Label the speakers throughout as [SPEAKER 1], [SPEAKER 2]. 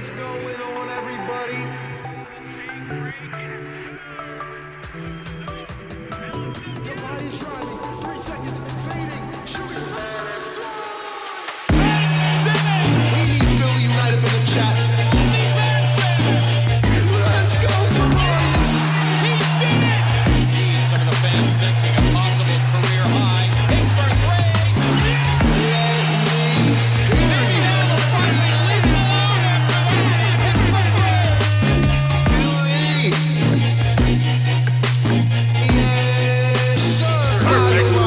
[SPEAKER 1] What's going on, everybody? Tobias driving, 3 seconds, fading, shooting, and it's good! We need Philly United in the chat. Let's go, Tobias!
[SPEAKER 2] He did it! Some of the fans sensing a possible career high. Hits for three. Maybe now they'll finally leave it alone after that. Hits for
[SPEAKER 1] Yes, sir! Out of my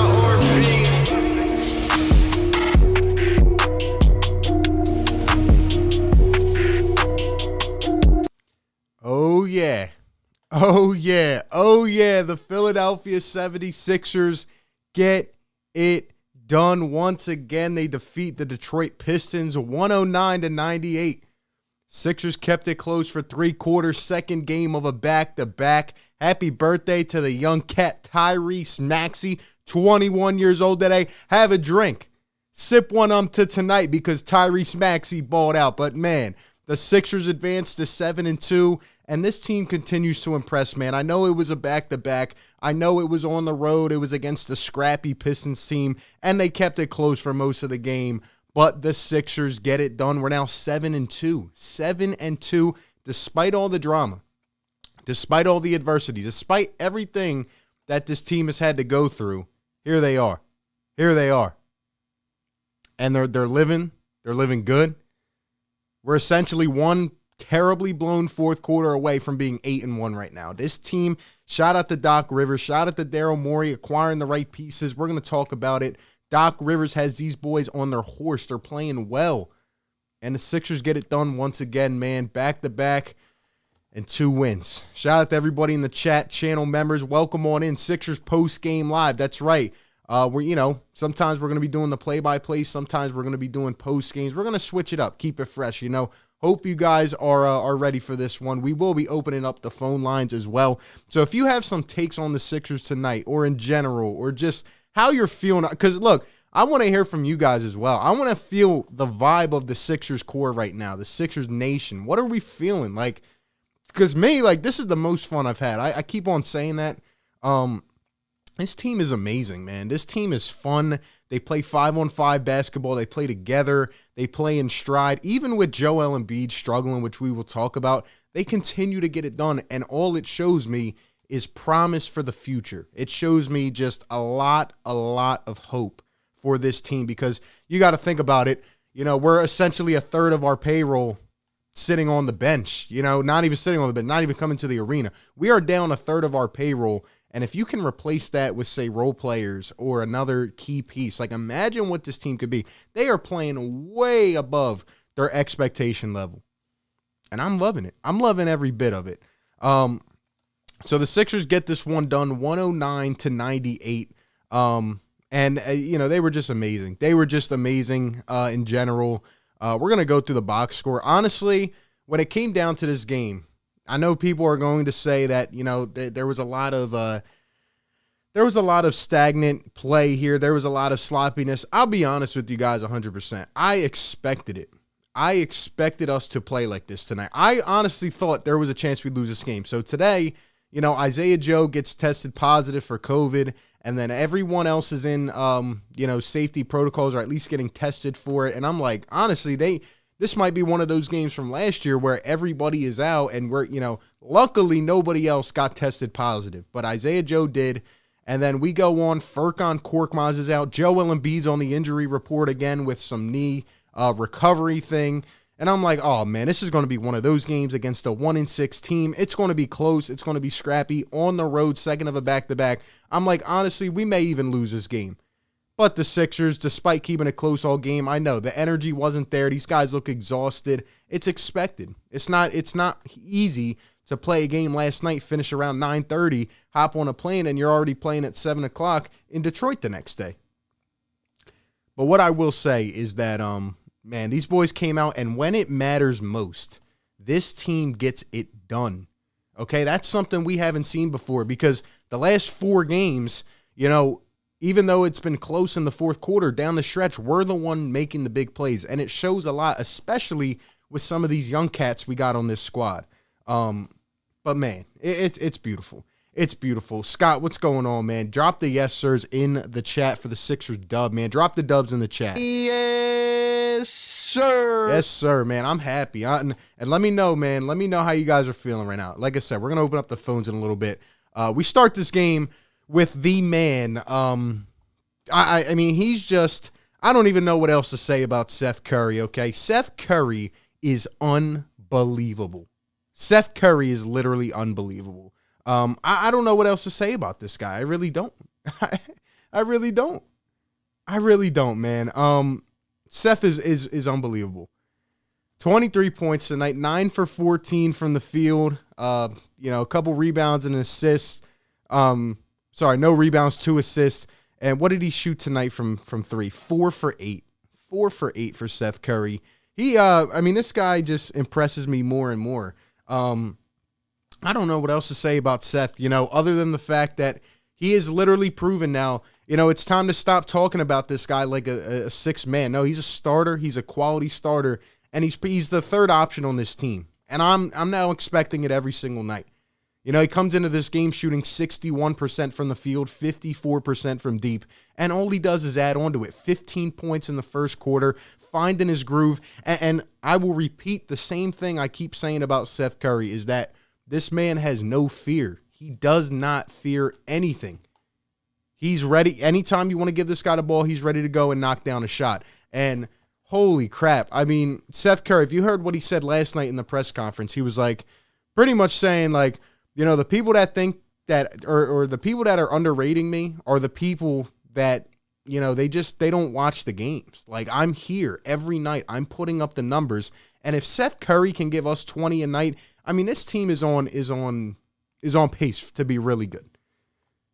[SPEAKER 3] Oh, yeah. Oh, yeah. Oh, yeah. The Philadelphia 76ers get it done once again. They defeat the Detroit Pistons 109-98. Sixers kept it close for 3 quarters, second game of a back-to-back. Happy birthday to the young cat Tyrese Maxey, 21 years old today. Have a drink. Sip one to tonight because Tyrese Maxey balled out. But, man, the Sixers advanced to 7-2, and this team continues to impress, man. I know it was a back-to-back. I know it was on the road. It was against a scrappy Pistons team, and they kept it close for most of the game. But the Sixers get it done. We're now 7-2. 7-2, despite all the drama, despite all the adversity, despite everything that this team has had to go through. Here they are. Here they are. And they're living good. We're essentially one terribly blown fourth quarter away from being 8-1 right now. This team, shout out to Doc Rivers, shout out to Daryl Morey, acquiring the right pieces. We're going to talk about it. Doc Rivers has these boys on their horse. They're playing well. And the Sixers get it done once again, man. Back-to-back and 2 wins. Shout out to everybody in the chat, channel members. Welcome on in. Sixers post-game live. That's right. Sometimes we're going to be doing the play-by-play. Sometimes we're going to be doing post-games. We're going to switch it up. Keep it fresh, Hope you guys are ready for this one. We will be opening up the phone lines as well. So if you have some takes on the Sixers tonight or in general or just how you're feeling, because, look, I want to hear from you guys as well. I want to feel the vibe of the Sixers core right now, the Sixers nation. What are we feeling? Because me, this is the most fun I've had. I keep on saying that. This team is amazing, man. This team is fun. They play 5-on-5 basketball. They play together. They play in stride. Even with Joel Embiid struggling, which we will talk about, they continue to get it done. And all it shows me is promise for the future. It shows me just a lot of hope for this team because you got to think about it. We're essentially a third of our payroll sitting on the bench, not even sitting on the bench, not even coming to the arena. We are down a third of our payroll. And if you can replace that with, say, role players or another key piece, imagine what this team could be. They are playing way above their expectation level. And I'm loving it. I'm loving every bit of it. So the Sixers get this one done 109-98. They were just amazing. They were just amazing in general. We're going to go through the box score. Honestly, when it came down to this game, I know people are going to say that, there was a lot of stagnant play here. There was a lot of sloppiness. I'll be honest with you guys 100%. I expected it. I expected us to play like this tonight. I honestly thought there was a chance we'd lose this game. So today, Isaiah Joe gets tested positive for COVID, and then everyone else is in, safety protocols or at least getting tested for it. And I'm like, honestly, this might be one of those games from last year where everybody is out and luckily nobody else got tested positive, but Isaiah Joe did. And then we go on, Furkan Korkmaz is out. Joel Embiid's on the injury report again with some knee recovery thing. And I'm like, oh man, this is going to be one of those games against a 1-6 team. It's going to be close. It's going to be scrappy on the road, second of a back-to-back. I'm like, honestly, we may even lose this game. But the Sixers, despite keeping it close all game, I know the energy wasn't there. These guys look exhausted. It's expected. It's not easy to play a game last night, finish around 9:30, hop on a plane, and you're already playing at 7 o'clock in Detroit the next day. But what I will say is that, these boys came out, and when it matters most, this team gets it done. Okay, that's something we haven't seen before because the last 4 games, even though it's been close in the fourth quarter, down the stretch, we're the one making the big plays. And it shows a lot, especially with some of these young cats we got on this squad. But man, it's beautiful. It's beautiful. Scott, what's going on, man? Drop the yes sirs in the chat for the Sixers dub, man. Drop the dubs in the chat.
[SPEAKER 4] Yes, sir.
[SPEAKER 3] Yes, sir, man. I'm happy. And let me know, man. Let me know how you guys are feeling right now. Like I said, we're going to open up the phones in a little bit. We start this game with the man. I mean, he's just, I don't even know what else to say about Seth Curry, okay? Seth Curry is unbelievable. Seth Curry is literally unbelievable. I don't know what else to say about this guy. I really don't. I really don't. I really don't, man. Seth is unbelievable. 23 points tonight, 9 for 14 from the field. A couple rebounds and an assist. No rebounds, 2 assists. And what did he shoot tonight from 3? 4 for 8. 4 for 8 for Seth Curry. This guy just impresses me more and more. I don't know what else to say about Seth, other than the fact that he is literally proven now, it's time to stop talking about this guy like a sixth man. No, he's a starter. He's a quality starter, and he's the third option on this team. And I'm now expecting it every single night. He comes into this game shooting 61% from the field, 54% from deep, and all he does is add on to it. 15 points in the first quarter, finding his groove. And I will repeat the same thing I keep saying about Seth Curry, is that this man has no fear. He does not fear anything. He's ready. Anytime you want to give this guy the ball, he's ready to go and knock down a shot. And holy crap. I mean, Seth Curry, if you heard what he said last night in the press conference, he was like pretty much saying like, the people that think that, or the people that are underrating me are the people that, they don't watch the games. Like, I'm here every night. I'm putting up the numbers. And if Seth Curry can give us 20 a night, I mean, this team is on pace to be really good.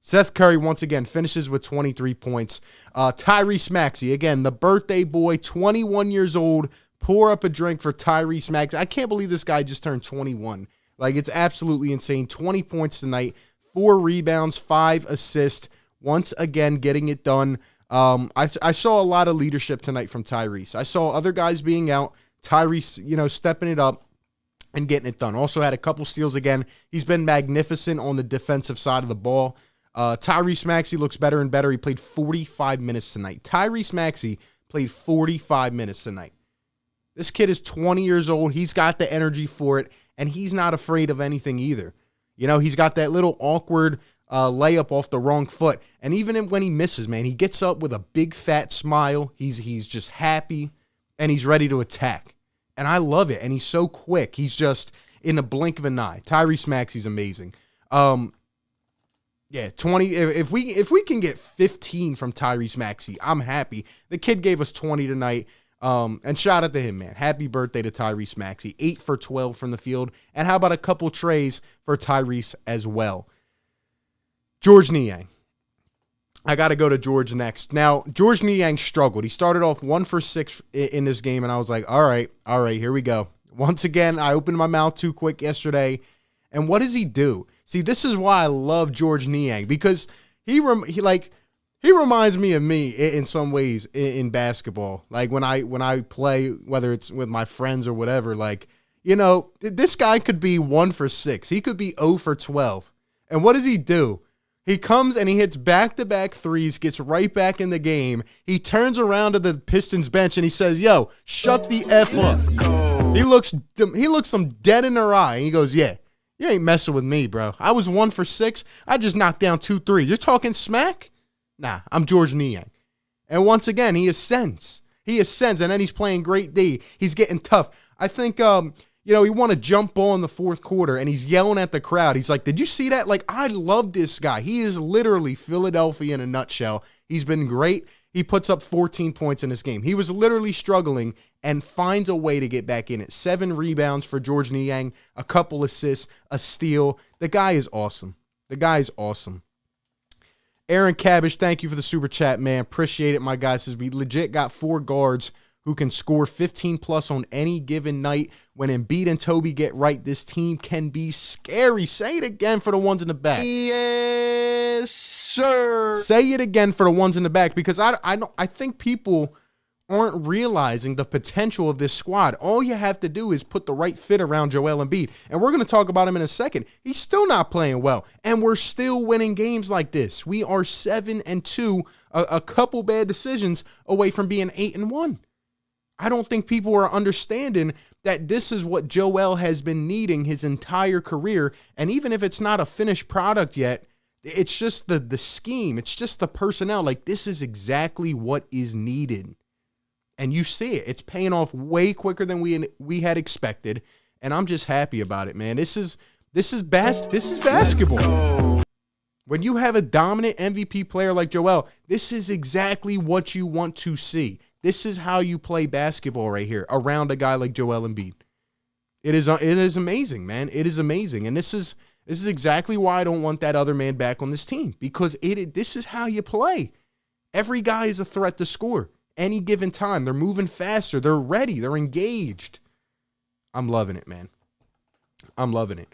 [SPEAKER 3] Seth Curry, once again, finishes with 23 points. Tyrese Maxey, again, the birthday boy, 21 years old. Pour up a drink for Tyrese Maxey. I can't believe this guy just turned 21. Like, it's absolutely insane. 20 points tonight, 4 rebounds, 5 assists. Once again, getting it done. I saw a lot of leadership tonight from Tyrese. I saw other guys being out. Tyrese, stepping it up and getting it done. Also had a couple steals again. He's been magnificent on the defensive side of the ball. Tyrese Maxey looks better and better. He played 45 minutes tonight. Tyrese Maxey played 45 minutes tonight. This kid is 20 years old. He's got the energy for it, and he's not afraid of anything either. He's got that little awkward layup off the wrong foot. And even when he misses, man, he gets up with a big fat smile. He's just happy, and he's ready to attack. And I love it. And he's so quick. He's just in the blink of an eye. Tyrese Maxey's amazing. 20. If we can get 15 from Tyrese Maxey, I'm happy. The kid gave us 20 tonight. And shout out to him, man. Happy birthday to Tyrese Maxey. 8 for 12 from the field. And how about a couple trays for Tyrese as well? George Niang. I got to go to George next. Now, George Niang struggled. He started off 1 for 6 in this game, and I was like, all right, here we go. Once again, I opened my mouth too quick yesterday. And what does he do? See, this is why I love George Niang, because he reminds me of me in some ways in basketball. Like when I play, whether it's with my friends or whatever, this guy could be 1 for 6. He could be 0 for 12. And what does he do? He comes and he hits back-to-back threes, gets right back in the game. He turns around to the Pistons bench and he says, yo, shut the F up. He looks them dead in their eye. And he goes, yeah, you ain't messing with me, bro. I was 1 for 6. I just knocked down 2 threes. You're talking smack? Nah, I'm George Niang. And once again, he ascends. And then he's playing great D. He's getting tough. I think, he won a jump ball in the fourth quarter, and he's yelling at the crowd. He's like, did you see that? Like, I love this guy. He is literally Philadelphia in a nutshell. He's been great. He puts up 14 points in this game. He was literally struggling and finds a way to get back in it. 7 rebounds for George Niang, a couple assists, a steal. The guy is awesome. Aaron Cabbage, thank you for the super chat, man. Appreciate it, my guy. Says we legit got 4 guards who can score 15 plus on any given night. When Embiid and Toby get right, this team can be scary. Say it again for the ones in the back.
[SPEAKER 4] Yes, sir.
[SPEAKER 3] Say it again for the ones in the back, because I think people aren't realizing the potential of this squad. All you have to do is put the right fit around Joel Embiid. And we're going to talk about him in a second. He's still not playing well. And we're still winning games like this. We are 7-2, a couple bad decisions away from being 8-1. I don't think people are understanding that this is what Joel has been needing his entire career. And even if it's not a finished product yet, it's just the scheme. It's just the personnel. Like, this is exactly what is needed. And you see it. It's paying off way quicker than we had expected. And I'm just happy about it, man. This is basketball. When you have a dominant MVP player like Joel, this is exactly what you want to see. This is how you play basketball right here around a guy like Joel Embiid. It is amazing, man. It is amazing. And this is exactly why I don't want that other man back on this team, because this is how you play. Every guy is a threat to score. Any given time. They're moving faster. They're ready. They're engaged. I'm loving it, man. I'm loving it.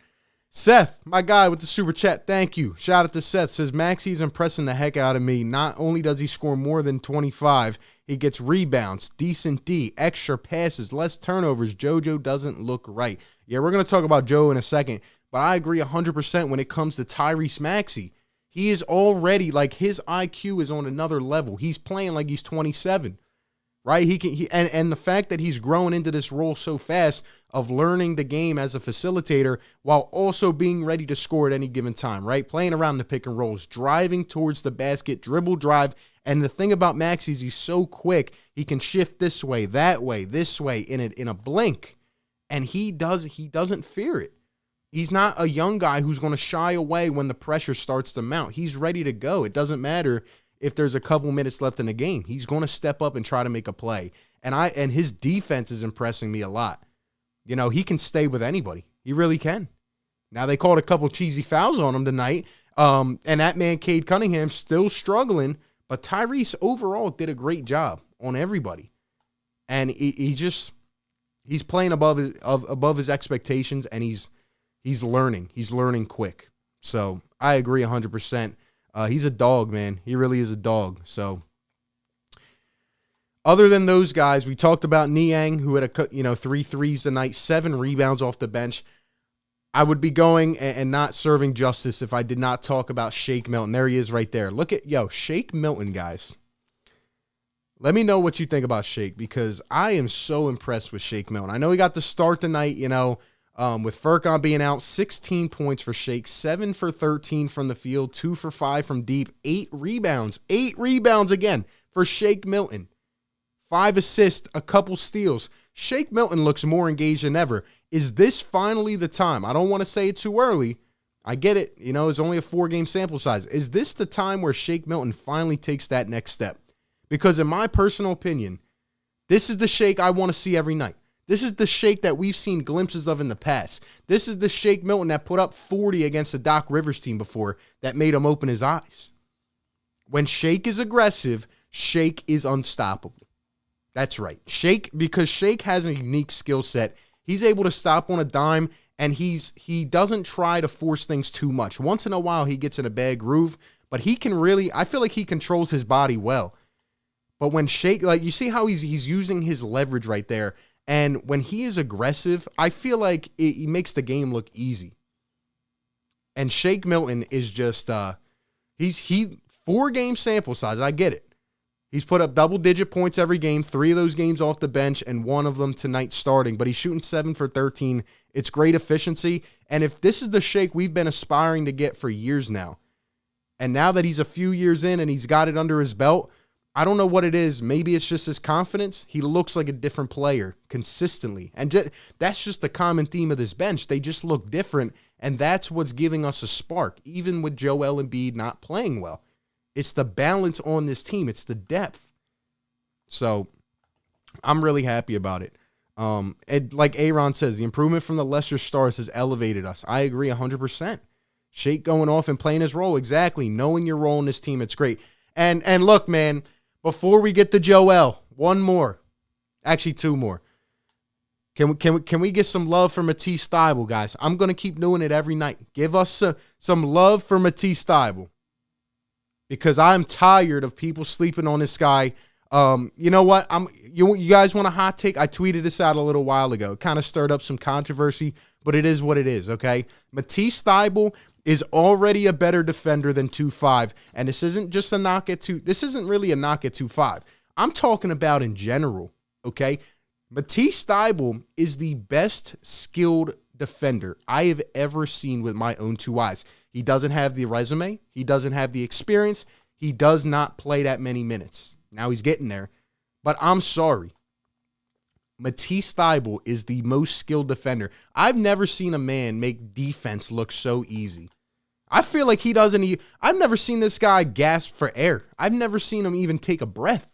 [SPEAKER 3] Seth, my guy with the super chat, thank you. Shout out to Seth. Says, Maxey's impressing the heck out of me. Not only does he score more than 25, he gets rebounds, decent D, extra passes, less turnovers. JoJo doesn't look right. Yeah, we're going to talk about Joe in a second, but I agree 100% when it comes to Tyrese Maxey. He is already, like, his IQ is on another level. He's playing like he's 27, right? And the fact that he's growing into this role so fast of learning the game as a facilitator while also being ready to score at any given time, right? Playing around the pick and rolls, driving towards the basket, dribble, drive. And the thing about Max is he's so quick, he can shift this way, that way, this way in a blink. And he doesn't fear it. He's not a young guy who's going to shy away when the pressure starts to mount. He's ready to go. It doesn't matter if there's a couple minutes left in the game. He's going to step up and try to make a play. And his defense is impressing me a lot. You know, he can stay with anybody. He really can. Now, they called a couple cheesy fouls on him tonight. And that man, Cade Cunningham, still struggling. But Tyrese overall did a great job on everybody. And he's playing above his expectations, and he's learning. He's learning quick. So I agree 100%. He's a dog, man. He really is a dog. So other than those guys, we talked about Niang, who had 3 threes tonight, 7 rebounds off the bench. I would be going and not serving justice if I did not talk about Shake Milton. There he is right there. Look at, Shake Milton, guys. Let me know what you think about Shake, because I am so impressed with Shake Milton. I know he got the start tonight, with Furkan being out. 16 points for Shake, 7 for 13 from the field, 2 for 5 from deep, 8 rebounds. 8 rebounds again for Shake Milton. 5 assists, a couple steals. Shake Milton looks more engaged than ever. Is this finally the time? I don't want to say it too early. I get it. It's only a 4-game sample size. Is this the time where Shake Milton finally takes that next step? Because in my personal opinion, this is the Shake I want to see every night. This is the Shake that we've seen glimpses of in the past. This is the Shake Milton that put up 40 against the Doc Rivers team before that made him open his eyes. When Shake is aggressive, Shake is unstoppable. That's right. Because Shake has a unique skill set. He's able to stop on a dime, and he doesn't try to force things too much. Once in a while, he gets in a bad groove, but he can really, I feel like he controls his body well. But when Shake, like, you see how he's using his leverage right there, and when he is aggressive, I feel like it makes the game look easy. And Shake Milton is just, 4-game sample size, I get it. He's put up double-digit points every game, 3 of those games off the bench, and 1 of them tonight starting. But he's shooting 7 for 13. It's great efficiency. And if this is the Shake we've been aspiring to get for years now, and now that he's a few years in and he's got it under his belt, I don't know what it is. Maybe it's just his confidence. He looks like a different player consistently. And that's just the common theme of this bench. They just look different, and that's what's giving us a spark, even with Joel Embiid not playing well. It's the balance on this team. It's the depth. So I'm really happy about it. And like Aaron says, the improvement from the lesser stars has elevated us. I agree 100%. Shake going off and playing his role. Exactly. Knowing your role in this team, it's great. And look, man, before we get to Joel, 1 more. Actually, 2 more. Can we get some love for Matisse Thybulle, guys? I'm going to keep doing it every night. Give us some love for Matisse Thybulle. Because I'm tired of people sleeping on this guy. You know what? You guys want a hot take? I tweeted this out a little while ago. It kind of stirred up some controversy, but it is what it is, okay? Matisse Thybulle is already a better defender than 2.5, and this isn't just a knock at 2. This isn't really a knock at 2.5. I'm talking about in general, okay? Matisse Thybulle is the best skilled defender I have ever seen with my own two eyes. He doesn't have the resume. He doesn't have the experience. He does not play that many minutes. Now he's getting there. But I'm sorry. Matisse Thybulle is the most skilled defender. I've never seen a man make defense look so easy. I feel like he doesn't. I've never seen this guy gasp for air. I've never seen him even take a breath.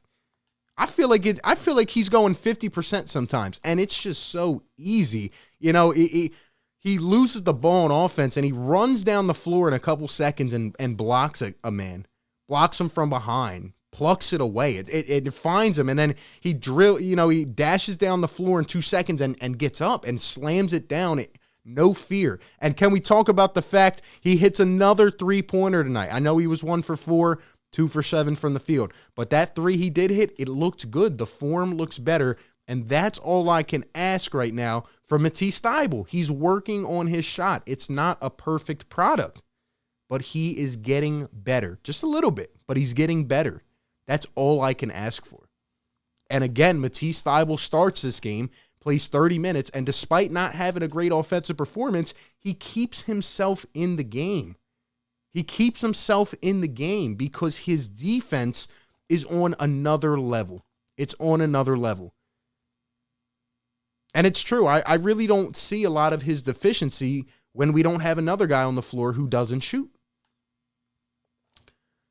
[SPEAKER 3] I feel like he's going 50% sometimes, and it's just so easy. You know, he loses the ball on offense, and he runs down the floor in a couple seconds and blocks a man, blocks him from behind, plucks it away. It finds him, and then he dashes down the floor in 2 seconds and gets up and slams it down. No fear. And can we talk about the fact he hits another three-pointer tonight? I know he was 1 for 4, 2 for 7 from the field, but that 3 he did hit, it looked good. The form looks better, and that's all I can ask right now for Matisse Thybulle. He's working on his shot. It's not a perfect product, but he is getting better. Just a little bit, but he's getting better. That's all I can ask for. And again, Matisse Thybulle starts this game, plays 30 minutes, and despite not having a great offensive performance, he keeps himself in the game. He keeps himself in the game because his defense is on another level. It's on another level. And it's true. I really don't see a lot of his deficiency when we don't have another guy on the floor who doesn't shoot.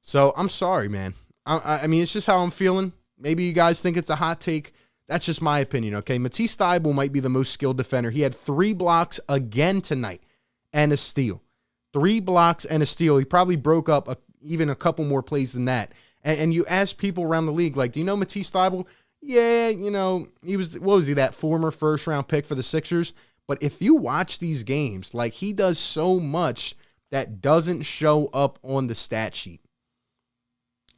[SPEAKER 3] So I'm sorry, man. I mean, it's just how I'm feeling. Maybe you guys think it's a hot take. That's just my opinion, okay? Matisse Thybulle might be the most skilled defender. He had 3 blocks again tonight and a steal. 3 blocks and a steal. He probably broke up even a couple more plays than that. And you ask people around the league, like, do you know Matisse Thybulle? Yeah, you know, that former first-round pick for the Sixers? But if you watch these games, like, he does so much that doesn't show up on the stat sheet.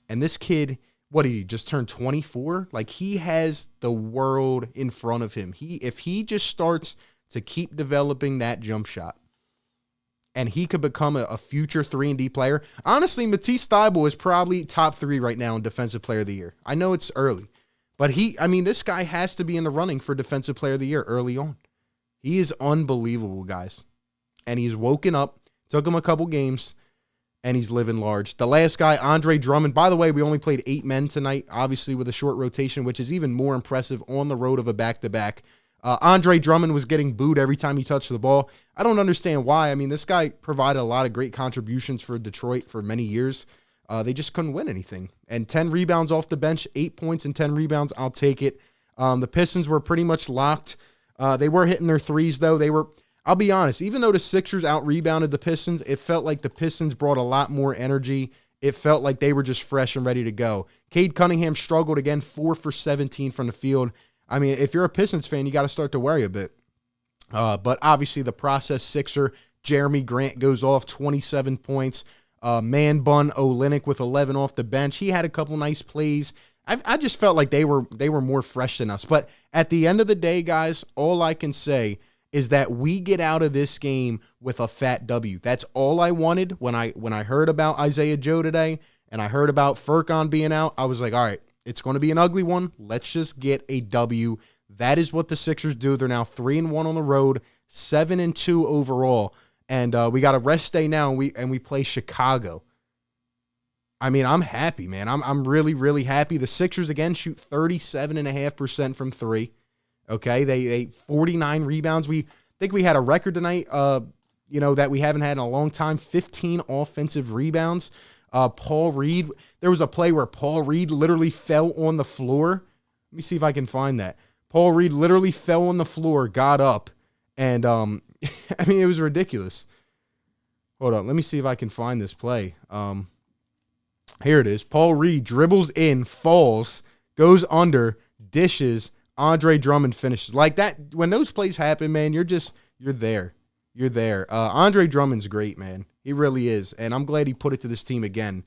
[SPEAKER 3] And this kid, what did he just turn 24? Like, he has the world in front of him. If he just starts to keep developing that jump shot, and he could become a future 3-and-D player. Honestly, Matisse Thybulle is probably top 3 right now in Defensive Player of the Year. I know it's early, but this guy has to be in the running for Defensive Player of the Year early on. He is unbelievable, guys. And he's woken up, took him a couple games, and he's living large. The last guy, Andre Drummond. By the way, we only played 8 men tonight, obviously with a short rotation, which is even more impressive on the road of a back-to-back. Andre Drummond was getting booed every time he touched the ball. I don't understand why. I mean, this guy provided a lot of great contributions for Detroit for many years. They just couldn't win anything. And 10 rebounds off the bench, 8 points and 10 rebounds. I'll take it. The Pistons were pretty much locked. They were hitting their threes, though. I'll be honest, even though the Sixers out-rebounded the Pistons, it felt like the Pistons brought a lot more energy. It felt like they were just fresh and ready to go. Cade Cunningham struggled again, 4 for 17 from the field. I mean, if you're a Pistons fan, you got to start to worry a bit. But obviously the process Sixer, Jeremy Grant goes off 27 points. Man bun Olynyk with 11 off the bench. He had a couple nice plays. I just felt like they were more fresh than us. But at the end of the day, guys, all I can say is that we get out of this game with a fat W. That's all I wanted when I heard about Isaiah Joe today and I heard about Furkan being out. I was like, all right, it's going to be an ugly one. Let's just get a W. That is what the Sixers do. They're now 3-1 on the road, 7-2 overall. And we got a rest day now, and we play Chicago. I mean, I'm happy, man. I'm really, really happy. The Sixers, again, shoot 37.5% from 3. Okay, they 49 rebounds. We think we had a record tonight, that we haven't had in a long time, 15 offensive rebounds. Paul Reed, there was a play where Paul Reed literally fell on the floor. Let me see if I can find that. Paul Reed literally fell on the floor, got up, and, I mean, it was ridiculous. Hold on, let me see if I can find this play. Here it is. Paul Reed dribbles in, falls, goes under, dishes, Andre Drummond finishes. Like that, when those plays happen, man, you're there. You're there. Andre Drummond's great, man. He really is. And I'm glad he put it to this team again.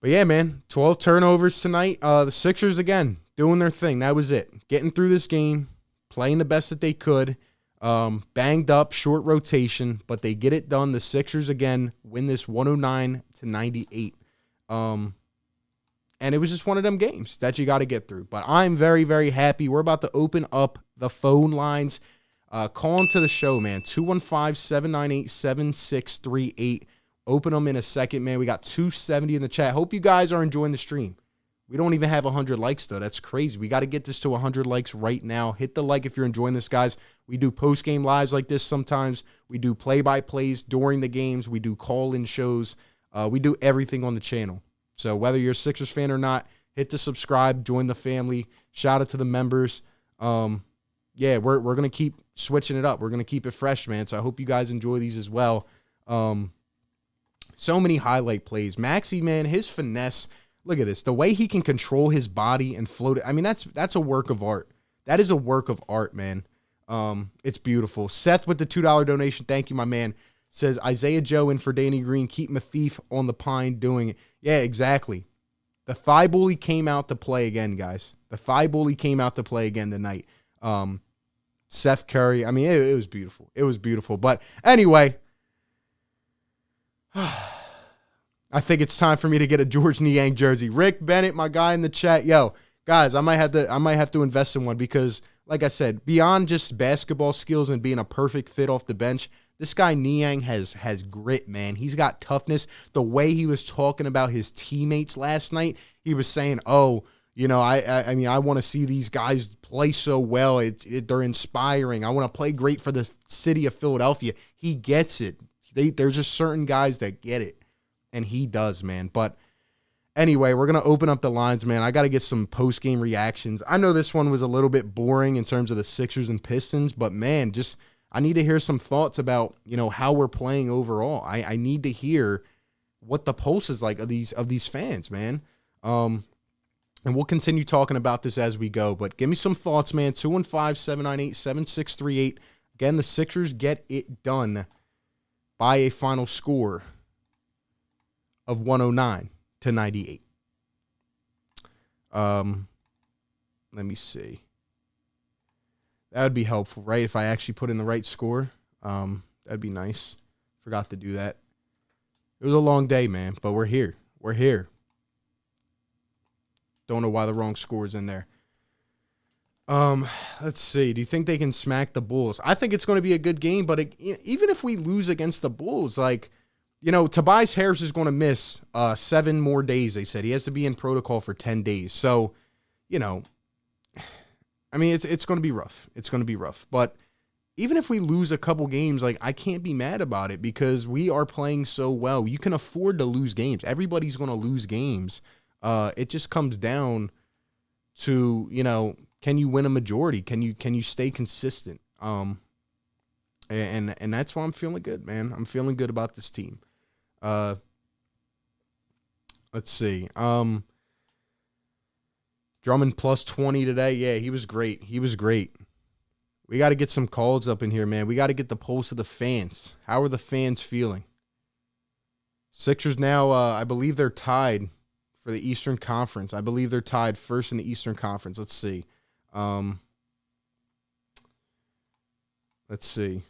[SPEAKER 3] But yeah, man, 12 turnovers tonight. The Sixers, again, doing their thing. That was it. Getting through this game, playing the best that they could. Banged up, short rotation, but they get it done. The Sixers, again, win this 109-98. And it was just one of them games that you got to get through. But I'm very, very happy. We're about to open up the phone lines. Call into the show, man. 215-798-7638. Open them in a second, man. We got 270 in the chat. Hope you guys are enjoying the stream. We don't even have 100 likes, though. That's crazy. We got to get this to 100 likes right now. Hit the like if you're enjoying this, guys. We do post-game lives like this sometimes. We do play-by-plays during the games. We do call-in shows. We do everything on the channel. So whether you're a Sixers fan or not, hit the subscribe, join the family. Shout out to the members. Yeah, we're going to keep switching it up. We're going to keep it fresh, man. So I hope you guys enjoy these as well. So many highlight plays. Maxey, man, his finesse. Look at this. The way he can control his body and float it. I mean, that's a work of art. That is a work of art, man. It's beautiful. Seth with the $2 donation. Thank you, my man. Says Isaiah Joe in for Danny Green. Keep Matisse on the pine doing it. Yeah, exactly. The Thybulle came out to play again, guys. The Thybulle came out to play again tonight. Seth Curry. I mean, it was beautiful. It was beautiful. But anyway, I think it's time for me to get a George Niang jersey. Rick Bennett, my guy in the chat. Yo, guys, I might have to invest in one because, like I said, beyond just basketball skills and being a perfect fit off the bench, this guy Niang has grit, man. He's got toughness. The way he was talking about his teammates last night, he was saying, "Oh, you know, I mean, I want to see these guys play so well. They're inspiring. I want to play great for the city of Philadelphia." He gets it. There's just certain guys that get it, and he does, man. But anyway, we're going to open up the lines, man. I got to get some post-game reactions. I know this one was a little bit boring in terms of the Sixers and Pistons, but, man, just I need to hear some thoughts about, you know, how we're playing overall. I need to hear what the pulse is like of these fans, man. And we'll continue talking about this as we go. But give me some thoughts, man. 215-798-7638. Again, the Sixers get it done by a final score of 109-98. Let me see. That would be helpful, right? If I actually put in the right score, that'd be nice. Forgot to do that. It was a long day, man, but we're here. We're here. Don't know why the wrong score is in there. Let's see. Do you think they can smack the Bulls? I think it's going to be a good game, but even if we lose against the Bulls, like, you know, Tobias Harris is going to miss 7 more days, they said. He has to be in protocol for 10 days. So, you know, I mean, it's going to be rough. It's going to be rough. But even if we lose a couple games, like, I can't be mad about it because we are playing so well. You can afford to lose games. Everybody's going to lose games. It just comes down to, you know, can you win a majority? Can you stay consistent? And that's why I'm feeling good, man. I'm feeling good about this team. Let's see. Drummond plus 20 today. Yeah, he was great. He was great. We got to get some calls up in here, man. We got to get the pulse of the fans. How are the fans feeling? Sixers now, I believe they're tied for the Eastern Conference. I believe they're tied first in the Eastern Conference. Let's see. Let's see.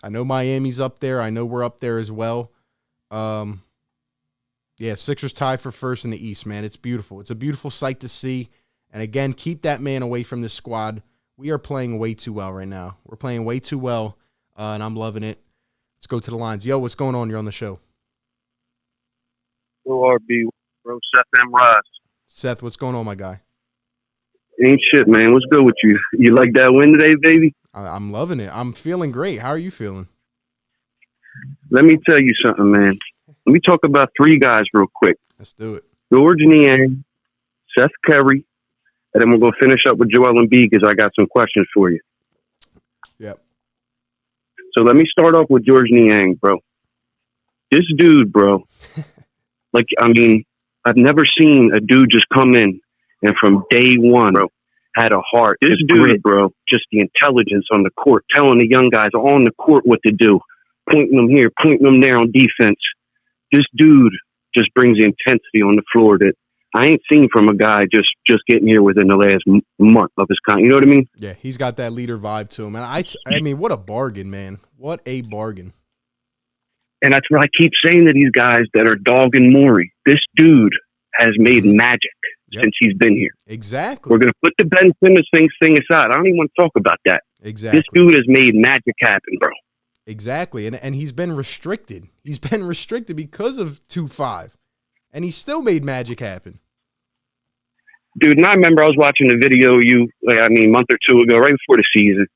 [SPEAKER 3] I know Miami's up there. I know we're up there as well. Yeah, Sixers tied for first in the East, man. It's beautiful. It's a beautiful sight to see. And again, keep that man away from this squad. We are playing way too well right now. We're playing way too well, and I'm loving it. Let's go to the lines. Yo, what's going on? You're on the show.
[SPEAKER 5] ORB, bro. Seth M. Rice.
[SPEAKER 3] Seth, what's going on, my guy?
[SPEAKER 5] Ain't shit, man. What's good with you? You like that win today, baby?
[SPEAKER 3] I'm loving it. I'm feeling great. How are you feeling?
[SPEAKER 5] Let me tell you something, man. Let me talk about 3 guys real quick.
[SPEAKER 3] Let's do it.
[SPEAKER 5] George Niang, Seth Curry, and then we're going to finish up with Joel Embiid because I got some questions for you.
[SPEAKER 3] Yep.
[SPEAKER 5] So let me start off with George Niang, bro. This dude, bro, like, I mean, I've never seen a dude just come in and from day one, bro, had a heart. This dude, bro, just the intelligence on the court, telling the young guys on the court what to do, pointing them here, pointing them there on defense. this dude just brings the intensity on the floor that I ain't seen from a guy just getting here within the last month of his con. You know what I mean?
[SPEAKER 3] Yeah, he's got that leader vibe to him. And I mean, what a bargain, man. What a bargain.
[SPEAKER 5] And that's what I keep saying to these guys that are dogging Morey. This dude has made magic since he's been here.
[SPEAKER 3] Exactly.
[SPEAKER 5] We're going to put the Ben Simmons thing aside. I don't even want to talk about that.
[SPEAKER 3] Exactly.
[SPEAKER 5] This dude has made magic happen, bro.
[SPEAKER 3] Exactly. And he's been restricted. He's been restricted because of 2-5. And he still made magic happen.
[SPEAKER 5] Dude, and I remember I was watching a video a month or two ago, right before the season,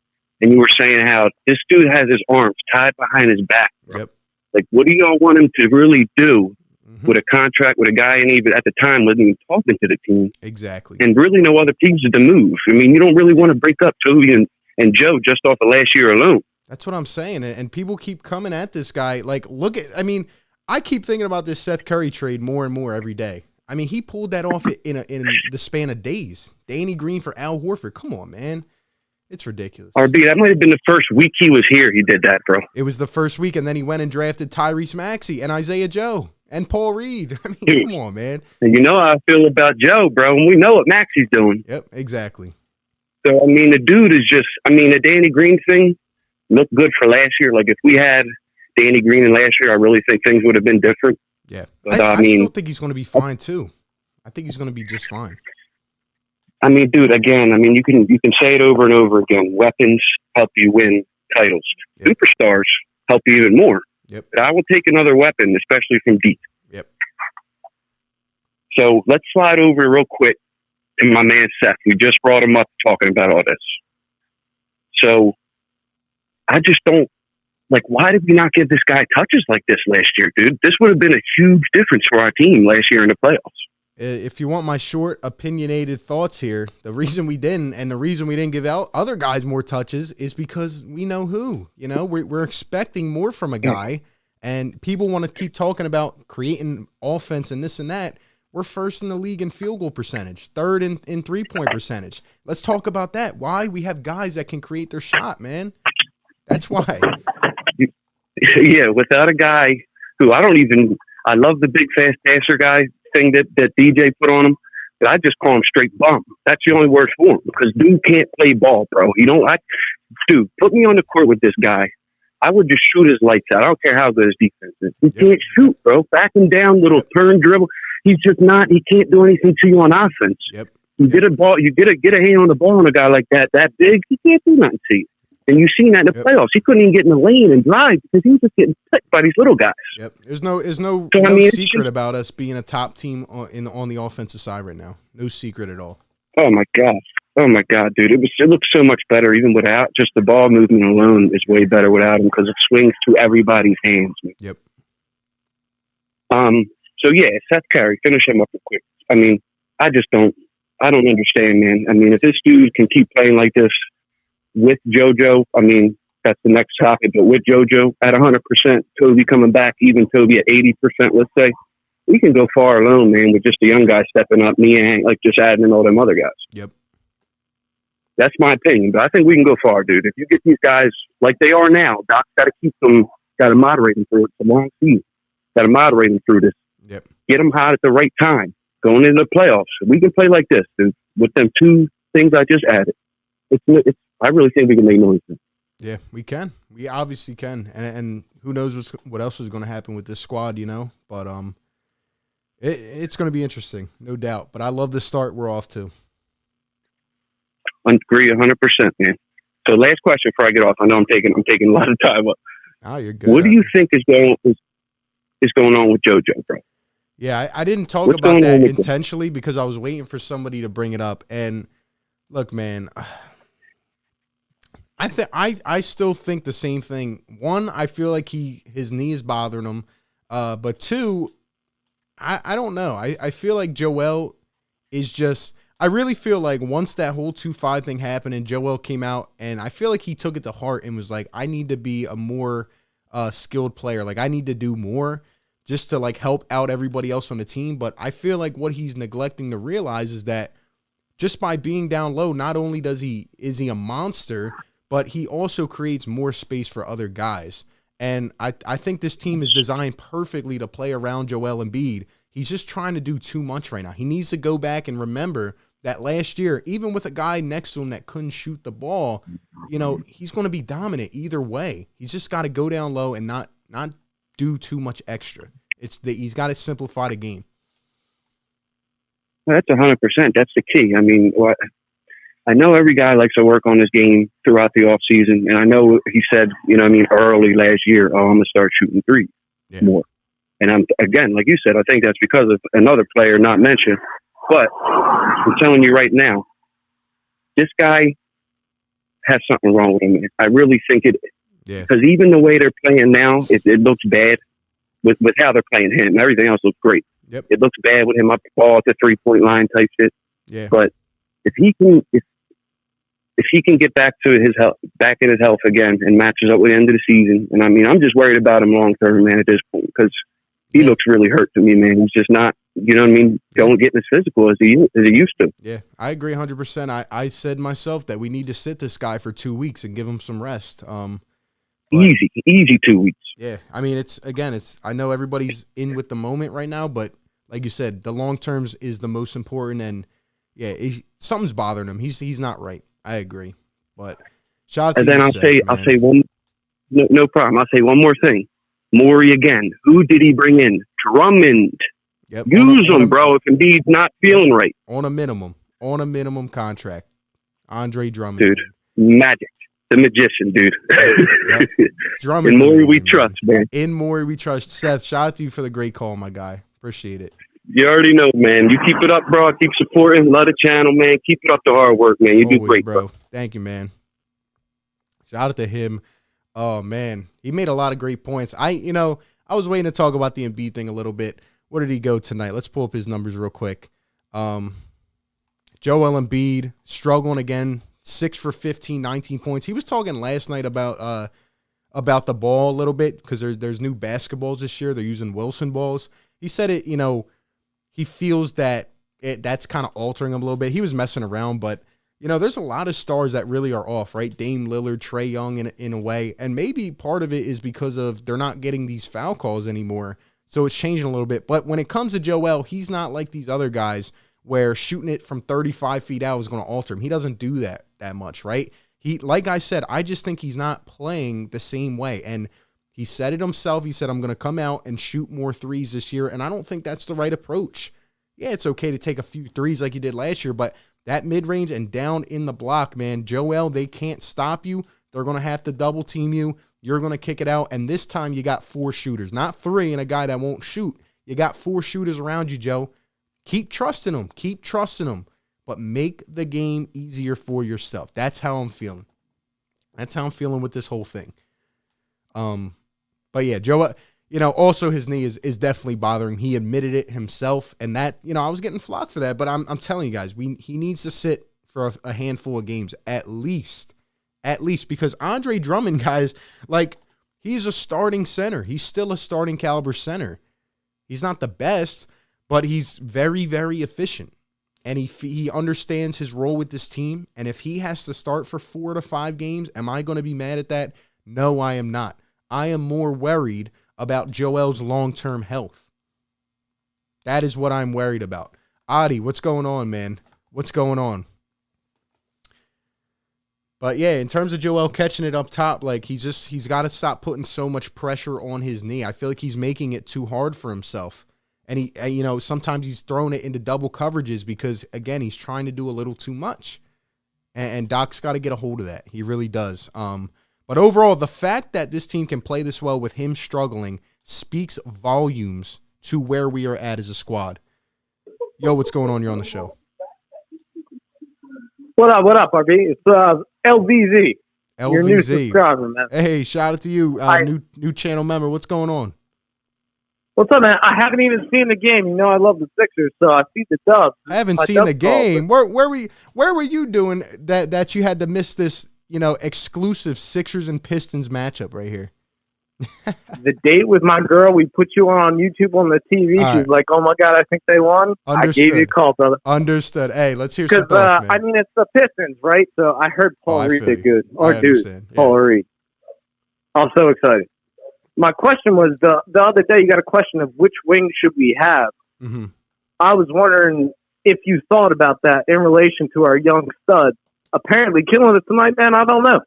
[SPEAKER 5] and you were saying how this dude has his arms tied behind his back. Bro.
[SPEAKER 3] Yep.
[SPEAKER 5] Like, what do y'all want him to really do with a contract with a guy and even at the time wasn't even talking to the team?
[SPEAKER 3] Exactly.
[SPEAKER 5] And really no other pieces to move. I mean, you don't really want to break up Toby and Joe just off of last year alone.
[SPEAKER 3] That's what I'm saying. And people keep coming at this guy. Like, I keep thinking about this Seth Curry trade more and more every day. I mean, he pulled that off in the span of days. Danny Green for Al Horford. Come on, man. It's ridiculous.
[SPEAKER 5] RB, that might have been the first week he was here. He did that, bro.
[SPEAKER 3] It was the first week, and then he went and drafted Tyrese Maxey and Isaiah Joe and Paul Reed. I mean, come on, man.
[SPEAKER 5] And you know how I feel about Joe, bro. And we know what Maxey's doing.
[SPEAKER 3] Yep, exactly.
[SPEAKER 5] So, I mean, the dude is just, the Danny Green thing looked good for last year. Like, if we had Danny Green in last year, I really think things would have been different.
[SPEAKER 3] Yeah.
[SPEAKER 5] But,
[SPEAKER 3] I still think he's going to be fine, too. I think he's going to be just fine.
[SPEAKER 5] I mean, dude, again, you can say it over and over again. Weapons help you win titles.
[SPEAKER 3] Yep.
[SPEAKER 5] Superstars help you even more.
[SPEAKER 3] Yep.
[SPEAKER 5] But I will take another weapon, especially from deep.
[SPEAKER 3] Yep.
[SPEAKER 5] So let's slide over real quick to my man Seth. We just brought him up talking about all this. So I just don't, why did we not give this guy touches like this last year, dude? This would have been a huge difference for our team last year in the playoffs.
[SPEAKER 3] If you want my short, opinionated thoughts here, the reason we didn't, and the reason we didn't give out other guys more touches is because we know who. You know, we're expecting more from a guy, and people want to keep talking about creating offense and this and that. We're first in the league in field goal percentage, third in three-point percentage. Let's talk about that. Why? We have guys that can create their shot, man. That's why.
[SPEAKER 5] Yeah, without a guy who I love the big fast passer guy thing that DJ put on him, but I just call him straight bum. That's the only word for him because dude can't play ball, bro. Dude, put me on the court with this guy. I would just shoot his lights out. I don't care how good his defense is. He can't shoot, bro. Back him down, little turn dribble. He's just not. He can't do anything to you on offense.
[SPEAKER 3] Yep.
[SPEAKER 5] You get a ball. You get a hand on the ball on a guy like that big. He can't do nothing to you. And you've seen that in the playoffs. He couldn't even get in the lane and drive because he was just getting picked by these little guys.
[SPEAKER 3] Yep. There's no secret about us being a top team on the offensive side right now. No secret at all.
[SPEAKER 5] Oh my god, dude! It looks so much better even without just the ball movement alone is way better without him because it swings to everybody's hands.
[SPEAKER 3] Yep.
[SPEAKER 5] So yeah, Seth Curry, finish him up real quick. I don't understand, man. If this dude can keep playing like this with JoJo, that's the next topic, but with JoJo at 100%, Toby coming back, even Toby at 80%, let's say, we can go far alone, man, with just a young guy stepping up, Niang, just adding in all them other guys.
[SPEAKER 3] Yep.
[SPEAKER 5] That's my opinion, but I think we can go far, dude. If you get these guys like they are now, Doc's got to moderate them through it. It's a long season. Got to moderate them through this.
[SPEAKER 3] Yep.
[SPEAKER 5] Get them hot at the right time. Going into the playoffs, we can play like this, dude. With them two things I just added, I really think we can make noise.
[SPEAKER 3] Yeah, we can. We obviously can, and who knows what else is going to happen with this squad, you know? But it's going to be interesting, no doubt. But I love the start we're off to.
[SPEAKER 5] Agree 100%, man. So last question before I get off. I know I'm taking a lot of time up.
[SPEAKER 3] Oh, you're good.
[SPEAKER 5] What do you think is going on with JoJo, bro?
[SPEAKER 3] Yeah, I didn't talk about that intentionally because I was waiting for somebody to bring it up. And look, man, I still think the same thing. One, I feel like his knee is bothering him. But two, I don't know. I feel like Joel is just. I really feel like once that whole 2-5 thing happened and Joel came out, and I feel like he took it to heart and was like, I need to be a more skilled player. Like, I need to do more just to, help out everybody else on the team. But I feel like what he's neglecting to realize is that just by being down low, not only is he a monster, but he also creates more space for other guys. And I think this team is designed perfectly to play around Joel Embiid. He's just trying to do too much right now. He needs to go back and remember that last year, even with a guy next to him that couldn't shoot the ball, he's going to be dominant either way. He's just got to go down low and not do too much extra. He's got to simplify the game.
[SPEAKER 5] That's 100%. That's the key. I mean, I know every guy likes to work on his game throughout the off season, and I know he said, early last year, I'm going to start shooting threes more. And again, like you said, I think that's because of another player not mentioned. But I'm telling you right now, this guy has something wrong with him, man. I really think it.
[SPEAKER 3] Yeah.
[SPEAKER 5] Because even the way they're playing now, it looks bad with how they're playing him. Everything else looks great.
[SPEAKER 3] Yep.
[SPEAKER 5] It looks bad with him up the ball at the 3-point line type shit.
[SPEAKER 3] Yeah.
[SPEAKER 5] But if he can get back to his health, back in his health again, and matches up with the end of the season, and I mean, I'm just worried about him long term, man, at this point, because he looks really hurt to me, man. He's just not, getting as physical as he used to.
[SPEAKER 3] Yeah, I agree 100%. I said myself that we need to sit this guy for 2 weeks and give him some rest.
[SPEAKER 5] Easy 2 weeks.
[SPEAKER 3] Yeah, I mean, I know everybody's in with the moment right now, but like you said, the long terms is the most important, and yeah, something's bothering him. He's not right. I agree, but shout out to
[SPEAKER 5] and then
[SPEAKER 3] you,
[SPEAKER 5] I'll say one. No problem. I'll say one more thing. Morey again. Who did he bring in? Drummond.
[SPEAKER 3] Yep.
[SPEAKER 5] Use him, bro. If Embiid's not feeling right,
[SPEAKER 3] on a minimum contract. Andre Drummond,
[SPEAKER 5] dude, magic, the magician, dude.
[SPEAKER 3] Yep. Drummond.
[SPEAKER 5] In Morey we trust, man.
[SPEAKER 3] In Morey we trust. Seth, shout out to you for the great call, my guy. Appreciate it.
[SPEAKER 5] You already know, man. You keep it up, bro. Keep supporting. Love the channel, man. Keep it up the hard work, man. You do great, bro.
[SPEAKER 3] Thank you, man. Shout out to him. Oh, man. He made a lot of great points. I was waiting to talk about the Embiid thing a little bit. Where did he go tonight? Let's pull up his numbers real quick. Joel Embiid struggling again. 6 for 15, 19 points. He was talking last night about the ball a little bit because there's new basketballs this year. They're using Wilson balls. He said it, he feels that that's kind of altering him a little bit. He was messing around, but, there's a lot of stars that really are off, right? Dame Lillard, Trae Young in a way. And maybe part of it is because of they're not getting these foul calls anymore. So it's changing a little bit. But when it comes to Joel, he's not like these other guys where shooting it from 35 feet out is going to alter him. He doesn't do that much, right? Like I said, I just think he's not playing the same way. And he said it himself. He said, I'm going to come out and shoot more threes this year. And I don't think that's the right approach. Yeah, it's okay to take a few threes like you did last year, but that mid-range and down in the block, man, Joel, they can't stop you. They're going to have to double team you. You're going to kick it out. And this time you got 4 shooters, not 3 and a guy that won't shoot. You got 4 shooters around you, Joe. Keep trusting them. Keep trusting them. But make the game easier for yourself. That's how I'm feeling. That's how I'm feeling with this whole thing. But yeah, Joe, also his knee is definitely bothering him. He admitted it himself, and that, I was getting flack for that, but I'm telling you guys, he needs to sit for a handful of games at least, because Andre Drummond, guys, like, he's a starting center. He's still a starting caliber center. He's not the best, but he's very, very efficient, and he understands his role with this team. And if he has to start for 4 to 5 games, am I going to be mad at that? No, I am not. I am more worried about Joel's long-term health. That is what I'm worried about. Adi, what's going on, man? What's going on? But yeah, in terms of Joel catching it up top, like, he's got to stop putting so much pressure on his knee. I feel like he's making it too hard for himself. And he, sometimes he's throwing it into double coverages because, again, he's trying to do a little too much. And Doc's got to get a hold of that. He really does. But overall, the fact that this team can play this well with him struggling speaks volumes to where we are at as a squad. Yo, what's going on? You're on the show.
[SPEAKER 6] What up, RB? It's LVZ.
[SPEAKER 3] LVZ.
[SPEAKER 6] Your new subscriber, man.
[SPEAKER 3] Hey, shout out to you, new channel member. What's going on?
[SPEAKER 6] What's up, man? I haven't even seen the game. I love the Sixers, so I see the dubs.
[SPEAKER 3] I haven't seen the game. Where were you doing that you had to miss this, exclusive Sixers and Pistons matchup right here?
[SPEAKER 6] The date with my girl, we put you on YouTube on the TV.
[SPEAKER 3] All
[SPEAKER 6] She's
[SPEAKER 3] right.
[SPEAKER 6] like, oh my God, I think they won.
[SPEAKER 3] Understood.
[SPEAKER 6] I gave you a call, brother.
[SPEAKER 3] Understood. Hey, let's hear some thoughts, man.
[SPEAKER 6] It's the Pistons, right? So I heard Paul Reed did good. Or dude,
[SPEAKER 3] Yeah.
[SPEAKER 6] Paul Reed. I'm so excited. my question was the other day. You got a question of which wing should we have?
[SPEAKER 3] Mm-hmm.
[SPEAKER 6] I was wondering if you thought about that in relation to our young studs. Apparently, killing it tonight, man. I don't know.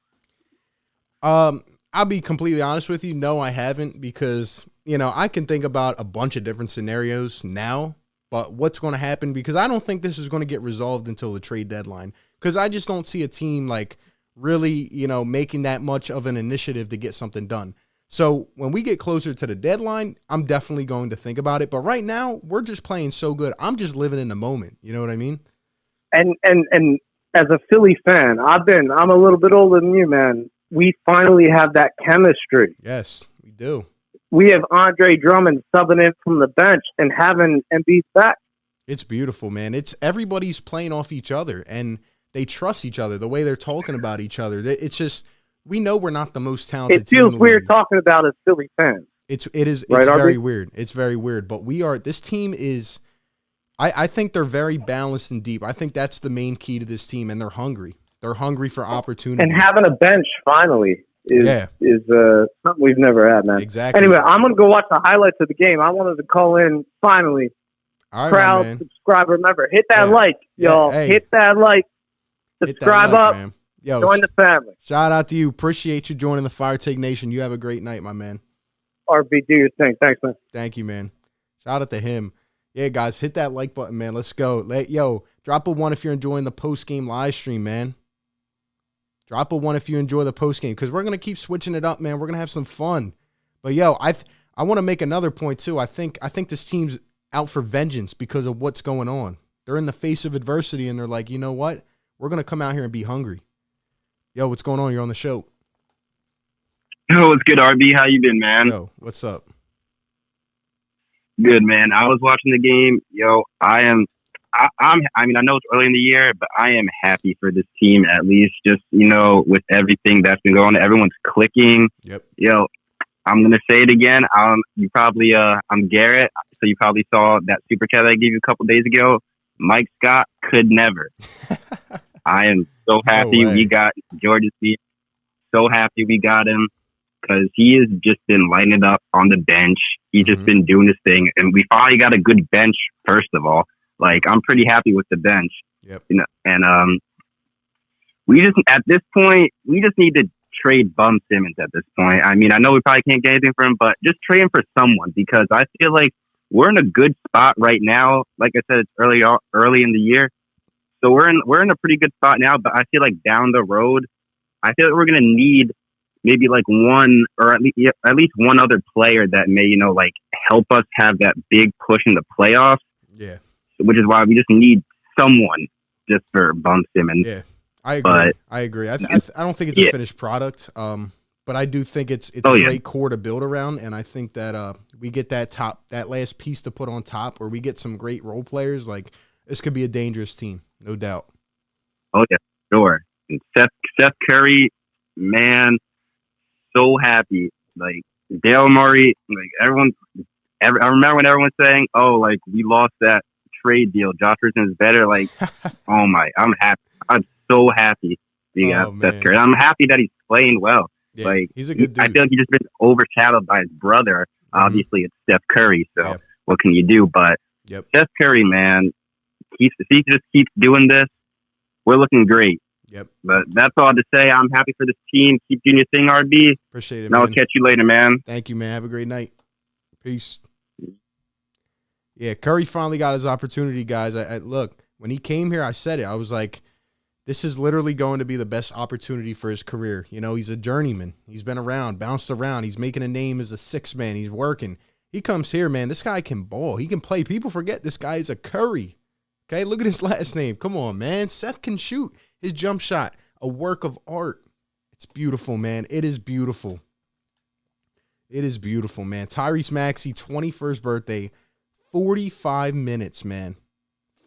[SPEAKER 3] I'll be completely honest with you. No, I haven't, because I can think about a bunch of different scenarios now. But what's going to happen? Because I don't think this is going to get resolved until the trade deadline. Because I just don't see a team like really, making that much of an initiative to get something done. So when we get closer to the deadline, I'm definitely going to think about it. But right now, we're just playing so good. I'm just living in the moment. You know what I mean?
[SPEAKER 6] And as a Philly fan, I'm a little bit older than you, man. We finally have that chemistry.
[SPEAKER 3] Yes, we do.
[SPEAKER 6] We have Andre Drummond subbing in from the bench and having Embiid back.
[SPEAKER 3] It's beautiful, man. It's everybody's playing off each other, and they trust each other. The way they're talking about each other, it's just, we know we're not the most talented.
[SPEAKER 6] It feels
[SPEAKER 3] team
[SPEAKER 6] weird talking about as Philly fans.
[SPEAKER 3] It's
[SPEAKER 6] right,
[SPEAKER 3] very
[SPEAKER 6] RB?
[SPEAKER 3] weird. It's very weird. But this team is, I think they're very balanced and deep. I think that's the main key to this team, and they're hungry. They're hungry for opportunity.
[SPEAKER 6] And having a bench finally is something we've never had, man.
[SPEAKER 3] Exactly.
[SPEAKER 6] Anyway, I'm going to go watch the highlights of the game. I wanted to call in finally.
[SPEAKER 3] All right,
[SPEAKER 6] Proud
[SPEAKER 3] man.
[SPEAKER 6] subscriber. Remember, hit that like, y'all.
[SPEAKER 3] Hey.
[SPEAKER 6] Hit that like. Subscribe up.
[SPEAKER 3] Man. Yo,
[SPEAKER 6] join the family.
[SPEAKER 3] Shout out to you. Appreciate you joining the Fire Take Nation. You have a great night, my man.
[SPEAKER 6] RB, do your thing. Thanks, man.
[SPEAKER 3] Thank you, man. Shout out to him. Yeah, guys, hit that like button, man. Let's go. Drop a 1 if you're enjoying the post-game live stream, man. Drop a 1 if you enjoy the post-game, because we're going to keep switching it up, man. We're going to have some fun. But, I want to make another point, too. I think this team's out for vengeance because of what's going on. They're in the face of adversity, and they're like, you know what? We're going to come out here and be hungry. Yo, what's going on? You're on the show.
[SPEAKER 7] Yo, what's good, RB? How you been, man?
[SPEAKER 3] Yo, what's up?
[SPEAKER 7] Good, man. I was watching the game. Yo, I know it's early in the year, but I am happy for this team, at least just, with everything that's been going on. Everyone's clicking.
[SPEAKER 3] Yep.
[SPEAKER 7] Yo, I'm going to say it again. You probably, I'm Garrett, so you probably saw that super chat I gave you a couple days ago. Mike Scott could never. I am so happy we got Georgia Steve. So happy we got him, because he has just been lighting it up on the bench. He's just been doing his thing, and we finally got a good bench. First of all, I'm pretty happy with the bench.
[SPEAKER 3] Yep.
[SPEAKER 7] And we just at this point we just need to trade Bum Simmons at this point. I mean, I know we probably can't get anything for him, but just trade him for someone, because I feel like we're in a good spot right now. Like I said, it's early in the year. So we're in a pretty good spot now, but I feel like down the road, I feel like we're gonna need maybe one, or at least one other player that may help us have that big push in the playoffs.
[SPEAKER 3] Yeah,
[SPEAKER 7] which is why we just need someone just for Bum Simmons.
[SPEAKER 3] Yeah, I agree. I don't think it's a finished product, but I do think it's a great core to build around, and I think that we get that last piece to put on top, or we get some great role players. This could be a dangerous team. No doubt.
[SPEAKER 7] Oh, yeah, sure. And Seth Curry, man, so happy. Dale Morey, everyone. I remember when everyone's saying, "Oh, we lost that trade deal. Josh Richardson is better." Oh my, I'm happy. I'm so happy we got Seth Curry. I'm happy that he's playing well.
[SPEAKER 3] Yeah, he's a good dude.
[SPEAKER 7] I feel like he's just been overshadowed by his brother. Obviously, it's Steph Curry. So what can you do? But Seth Curry, man. If he just keeps doing this, we're looking great.
[SPEAKER 3] Yep.
[SPEAKER 7] But that's all to say. I'm happy for this team. Keep doing your thing, RB.
[SPEAKER 3] Appreciate it,
[SPEAKER 7] and I'll catch you later, man.
[SPEAKER 3] Thank you, man. Have a great night. Peace. Yeah, Curry finally got his opportunity, guys. I look, when he came here, I said it. I was like, this is literally going to be the best opportunity for his career. He's a journeyman. He's been around, bounced around. He's making a name as a sixth man. He's working. He comes here, man. This guy can ball. He can play. People forget this guy is a Curry. Okay, look at his last name. Come on, man. Seth can shoot. His jump shot, a work of art. It's beautiful, man. It is beautiful. It is beautiful, man. Tyrese Maxey, 21st birthday, 45 minutes, man.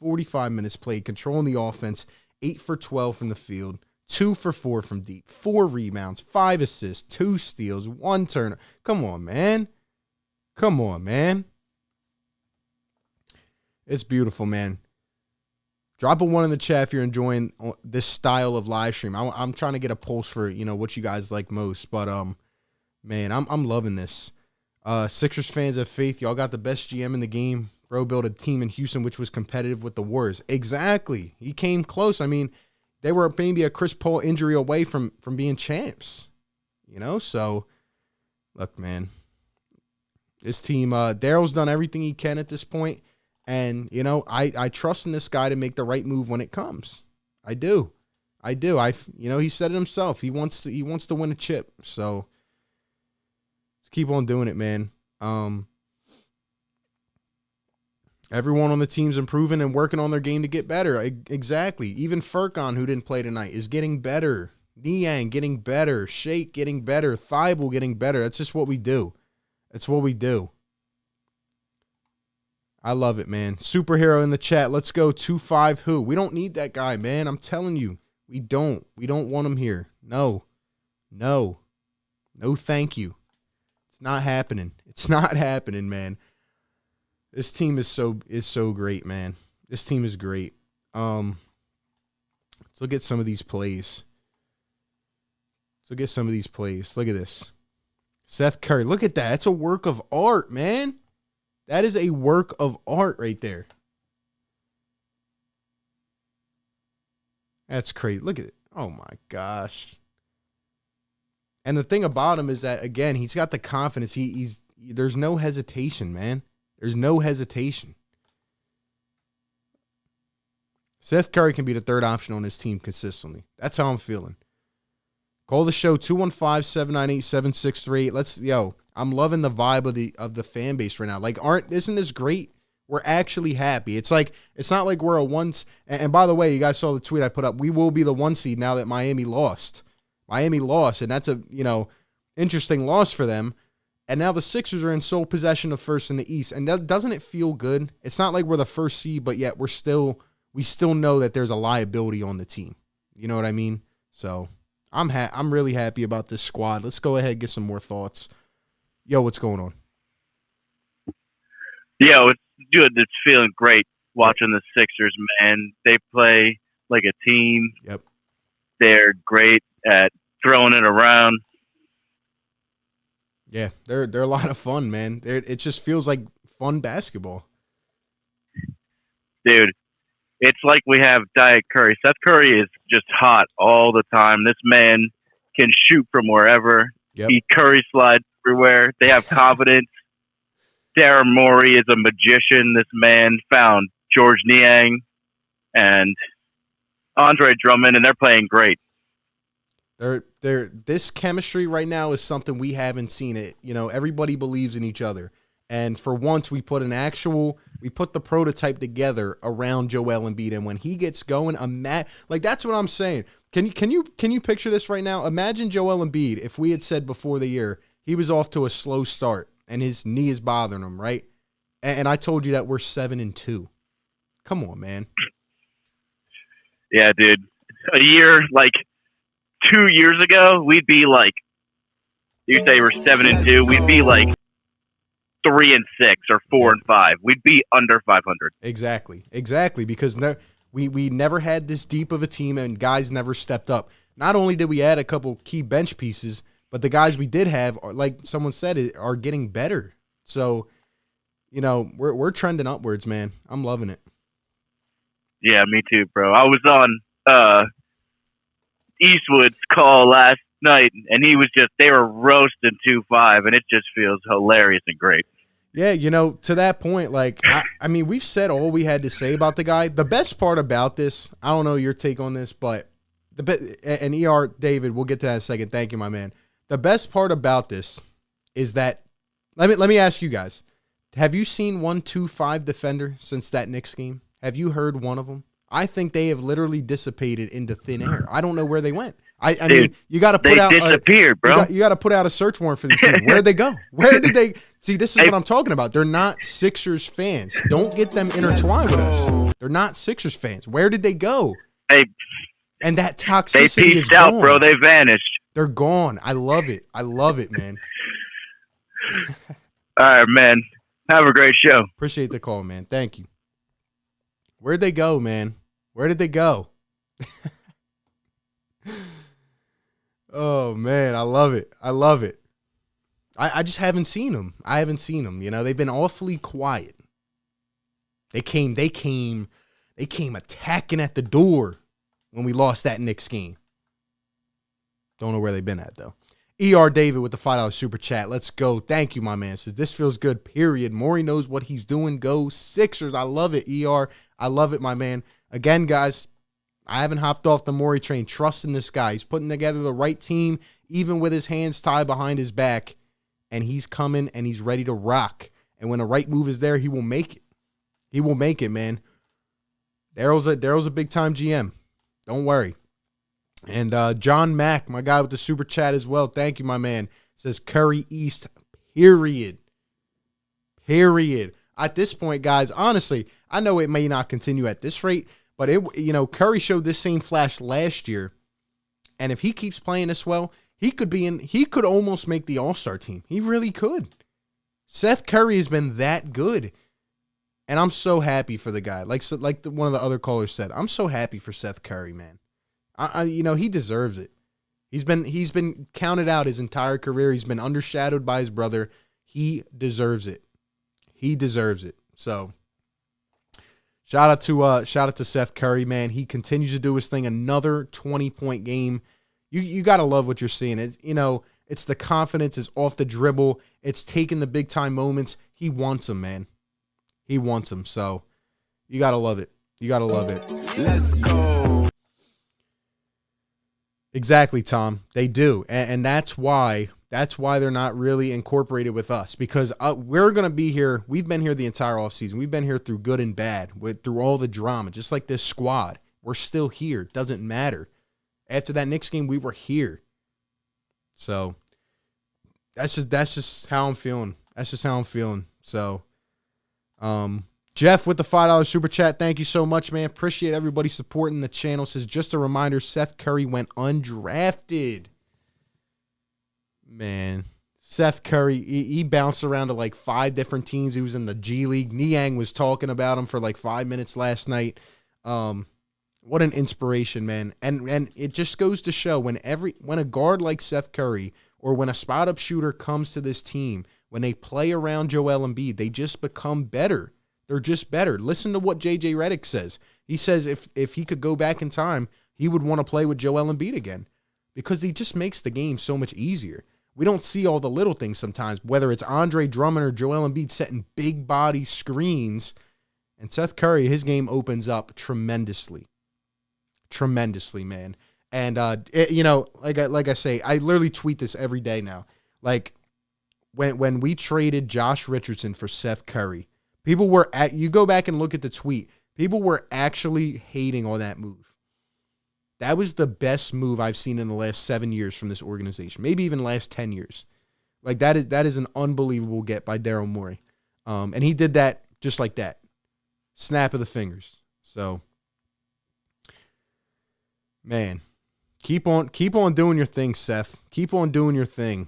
[SPEAKER 3] 45 minutes played, controlling the offense, 8 for 12 from the field, 2 for 4 from deep, 4 rebounds, 5 assists, 2 steals, 1 turnover. Come on, man. Come on, man. It's beautiful, man. Drop a 1 in the chat if you're enjoying this style of live stream. I'm trying to get a pulse for, what you guys like most. But Man, I'm loving this. Sixers fans have faith. Y'all got the best GM in the game. Bro built a team in Houston which was competitive with the Warriors. Exactly. He came close. I mean, they were maybe a Chris Paul injury away from being champs. You know, so look, man. This team, Daryl's done everything he can at this point, and you know, I trust in this guy to make the right move when it comes. I do. He said it himself. He wants to win a chip. So let's keep on doing it, man. Everyone on the team's improving and working on their game to get better. Exactly. Even Furkan, who didn't play tonight, is getting better. Niang getting better. Shake getting better. Thybulle getting better. That's just what we do. It's what we do. I love it, man. Superhero in the chat. Let's go 2-5 who. We don't need that guy, man. I'm telling you. We don't. We don't want him here. No. No, thank you. It's not happening. It's not happening, man. This team is so great, man. This team is great. Let's look at some of these plays. Look at this. Seth Curry. Look at that. That's a work of art, man. That is a work of art right there. That's crazy. Look at it. Oh, my gosh. And the thing about him is that, again, he's got the confidence. There's no hesitation, man. There's no hesitation. Seth Curry can be the third option on his team consistently. That's how I'm feeling. Call the show 215-798-7638. I'm loving the vibe of the fan base right now. Like, isn't this great? We're actually happy. It's not like we're a once. And by the way, you guys saw the tweet I put up. We will be the 1 seed now that Miami lost. And that's a interesting loss for them. And now the Sixers are in sole possession of first in the East. And doesn't it feel good? It's not like we're the first seed, but yet we still know that there's a liability on the team. You know what I mean? So I'm really happy about this squad. Let's go ahead and get some more thoughts. Yo, what's going on?
[SPEAKER 8] Yo, it's good. It's feeling great watching the Sixers, man. They play like a team.
[SPEAKER 3] Yep.
[SPEAKER 8] They're great at throwing it around.
[SPEAKER 3] Yeah, they're a lot of fun, man. It just feels like fun basketball.
[SPEAKER 8] Dude, it's like we have Diet Curry. Seth Curry is just hot all the time. This man can shoot from wherever.
[SPEAKER 3] Yep.
[SPEAKER 8] He Curry slides everywhere. They have confidence. Daryl Morey is a magician. This man found George Niang and Andre Drummond, and they're playing great.
[SPEAKER 3] This chemistry right now is something we haven't seen it. You know, everybody believes in each other. And for once, we put the prototype together around Joel Embiid. And when he gets going, that's what I'm saying. Can you picture this right now? Imagine Joel Embiid if we had said before the year he was off to a slow start and his knee is bothering him, right? And I told you that we're 7-2. Come on, man.
[SPEAKER 8] Yeah, dude. A year, 2 years ago, we'd be like, you say we're 7-2, we'd be like 3-6 or 4-5. We'd be under 500.
[SPEAKER 3] Exactly, because we never had this deep of a team and guys never stepped up. Not only did we add a couple key bench pieces, but the guys we did have, like someone said, are getting better. So, we're trending upwards, man. I'm loving it.
[SPEAKER 8] Yeah, me too, bro. I was on Eastwood's call last night, and they were roasting 2-5, and it just feels hilarious and great.
[SPEAKER 3] Yeah, to that point, I mean, we've said all we had to say about the guy. The best part about this, I don't know your take on this, but and ER David, we'll get to that in a second. Thank you, my man. The best part about this is that let me ask you guys: have you seen 1-2-5 defender since that Knicks game? Have you heard one of them? I think they have literally dissipated into thin air. I don't know where they went. I mean, you got to put out.
[SPEAKER 8] They disappeared, bro.
[SPEAKER 3] You got to put out a search warrant for these people. Where'd they go? Where did they? See, this is what I'm talking about. They're not Sixers fans. Don't get them intertwined with us. They're not Sixers fans. Where did they go? And that toxicity
[SPEAKER 8] they
[SPEAKER 3] is
[SPEAKER 8] peaced out,
[SPEAKER 3] gone.
[SPEAKER 8] bro. They vanished.
[SPEAKER 3] They're gone. I love it. I love it, man.
[SPEAKER 8] All right, man. Have a great show.
[SPEAKER 3] Appreciate the call, man. Thank you. Where'd they go, man? Where did they go? Oh, man. I love it. I love it. I just haven't seen them. I haven't seen them. You know, they've been awfully quiet. They came attacking at the door when we lost that Knicks game. Don't know where they've been at, though. E.R. David with the $5 super chat. Let's go. Thank you, my man. Says, this feels good, period. Morey knows what he's doing. Go Sixers. I love it, E.R. I love it, my man. Again, guys, I haven't hopped off the Morey train. Trust in this guy. He's putting together the right team, even with his hands tied behind his back. And he's coming, and he's ready to rock. And when the right move is there, he will make it. He will make it, man. Daryl's a big-time GM. Don't worry. And John Mack, my guy with the super chat as well. Thank you, my man. Says Curry East, period. Period. At this point, guys, honestly, I know it may not continue at this rate, but Curry showed this same flash last year. And if he keeps playing this well, he could almost make the All-Star team. He really could. Seth Curry has been that good. And I'm so happy for the guy. Like one of the other callers said, I'm so happy for Seth Curry, man. He deserves it. He's been counted out his entire career. He's been undershadowed by his brother. He deserves it. He deserves it. So shout out to Seth Curry, man. He continues to do his thing. Another 20-point game. You gotta love what you're seeing. It's the confidence. It's off the dribble. It's taking the big time moments. He wants them, man. He wants them. So you gotta love it. You gotta love it.
[SPEAKER 9] Let's go.
[SPEAKER 3] Exactly, Tom. They do. And that's why they're not really incorporated with us, because we're going to be here. We've been here the entire offseason. We've been here through good and bad, through all the drama, just like this squad. We're still here. It doesn't matter. After that Knicks game, we were here. So that's just how I'm feeling. That's just how I'm feeling. So, Jeff with the $5 super chat. Thank you so much, man. Appreciate everybody supporting the channel. Says, just a reminder, Seth Curry went undrafted. Man, Seth Curry, he bounced around to like 5 different teams. He was in the G League. Niang was talking about him for like 5 minutes last night. What an inspiration, man. And it just goes to show when a guard like Seth Curry or when a spot-up shooter comes to this team, when they play around Joel Embiid, they just become better. They're just better. Listen to what J.J. Redick says. He says if he could go back in time, he would want to play with Joel Embiid again because he just makes the game so much easier. We don't see all the little things sometimes, whether it's Andre Drummond or Joel Embiid setting big body screens. And Seth Curry, his game opens up tremendously. Tremendously, man. And, like I say, I literally tweet this every day now. Like, when we traded Josh Richardson for Seth Curry, people were you go back and look at the tweet. People were actually hating on that move. That was the best move I've seen in the last 7 years from this organization. Maybe even the last 10 years. Like that is an unbelievable get by Daryl Morey. And he did that just like that. Snap of the fingers. So, man, keep on doing your thing, Seth. Keep on doing your thing.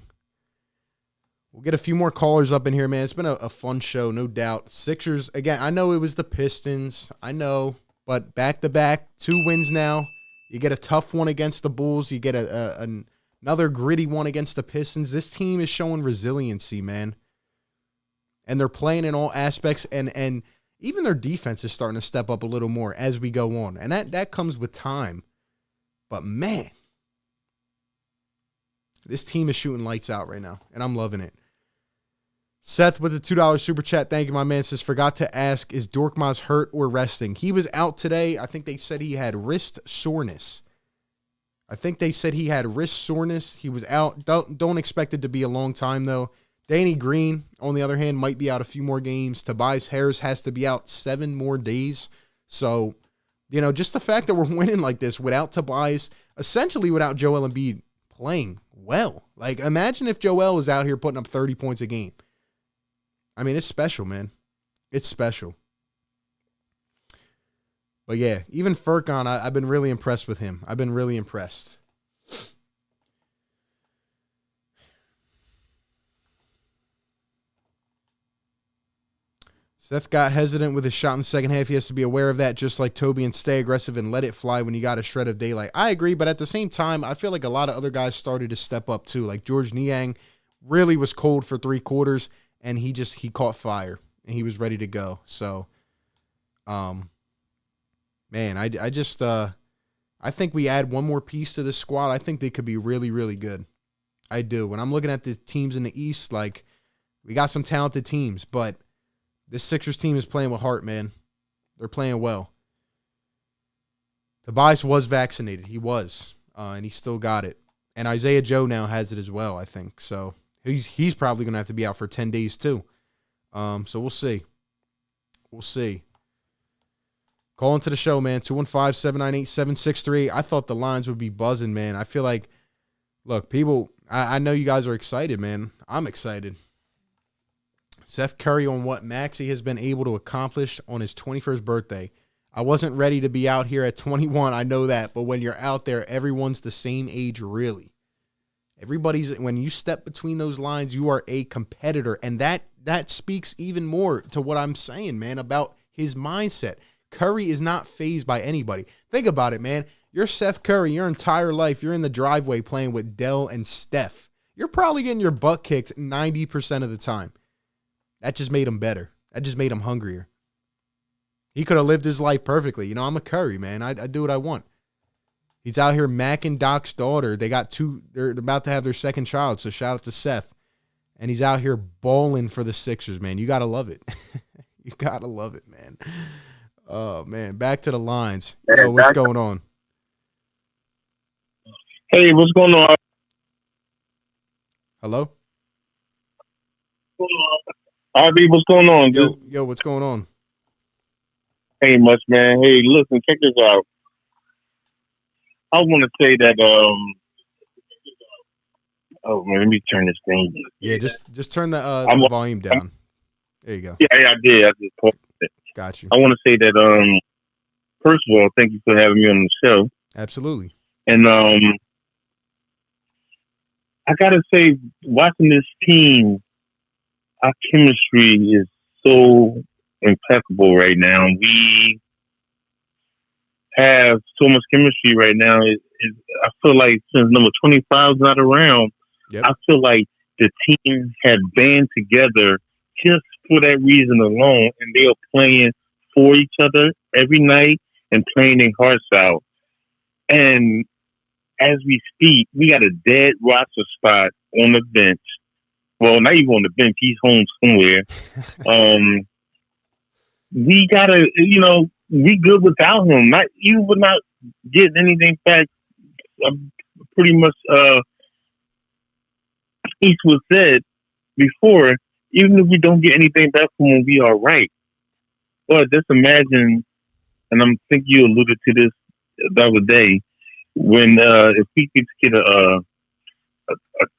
[SPEAKER 3] We'll get a few more callers up in here, man. It's been a fun show, no doubt. Sixers, again, I know it was the Pistons. I know. But back-to-back, 2 wins now. You get a tough one against the Bulls. You get another gritty one against the Pistons. This team is showing resiliency, man. And they're playing in all aspects. And even their defense is starting to step up a little more as we go on. And that comes with time. But, man, this team is shooting lights out right now. And I'm loving it. Seth with the $2 super chat. Thank you, my man. Says, forgot to ask, is Dorkmaz hurt or resting? He was out today. I think they said he had wrist soreness. He was out. Don't expect it to be a long time, though. Danny Green, on the other hand, might be out a few more games. Tobias Harris has to be out 7 more days. So, just the fact that we're winning like this without Tobias, essentially without Joel Embiid playing well. Like, imagine if Joel was out here putting up 30 points a game. I mean, it's special, man. It's special. But, yeah, even Furkan, I've been really impressed with him. I've been really impressed. Seth got hesitant with his shot in the second half. He has to be aware of that, just like Toby, and stay aggressive and let it fly when you got a shred of daylight. I agree, but at the same time, I feel like a lot of other guys started to step up, too. Like George Niang really was cold for 3 quarters, and he caught fire and he was ready to go. So, man, I think we add one more piece to this squad. I think they could be really, really good. I do. When I'm looking at the teams in the East, like, we got some talented teams, but this Sixers team is playing with heart, man. They're playing well. Tobias was vaccinated. He was, and he still got it. And Isaiah Joe now has it as well, I think. So he's probably going to have to be out for 10 days too. So we'll see. We'll see. Call into the show, man. 215-798-7638. I thought the lines would be buzzing, man. I feel like, look, people, I know you guys are excited, man. I'm excited. Seth Curry on what Maxey has been able to accomplish on his 21st birthday. I wasn't ready to be out here at 21, I know that, but when you're out there, everyone's the same age, really. When you step between those lines, you are a competitor, and that speaks even more to what I'm saying, man, about his mindset. Curry is not fazed by anybody. Think about it, man. You're Seth Curry. Your entire life, you're in the driveway playing with Dell and Steph. You're probably getting your butt kicked 90% of the time. That just made him better. That just made him hungrier. He could have lived his life perfectly. You know, I'm a Curry, man. I do what I want. He's out here macking Doc's daughter. They're about to have their second child, so shout out to Seth. And he's out here balling for the Sixers, man. You got to love it. You got to love it, man. Oh, man. Back to the lines. Yo, what's going on?
[SPEAKER 9] Hey, what's going on?
[SPEAKER 3] Hello?
[SPEAKER 9] RB, what's going on, dude?
[SPEAKER 3] Yo, what's going on?
[SPEAKER 9] Ain't much, man. Hey, listen, check this out. I want to say that, oh, man, let me turn this thing.
[SPEAKER 3] Yeah, just turn the volume down. There you go.
[SPEAKER 9] Yeah, I did. I just paused it.
[SPEAKER 3] Got you.
[SPEAKER 9] I want to say that, first of all, thank you for having me on the show.
[SPEAKER 3] Absolutely.
[SPEAKER 9] And, I got to say, watching this team, our chemistry is so impeccable right now. We have so much chemistry right now. I feel like since number 25 is not around, I feel like the team had band together just for that reason alone, and they are playing for each other every night and playing their hearts out. And as we speak, we got a dead roster spot on the bench. Well, not even on the bench. He's home somewhere. We gotta, we good without him. We're not getting anything back. Pretty much, Eastwood said before, even if we don't get anything back from him, we are right. But just imagine, and I think you alluded to this the other day, when if we could get a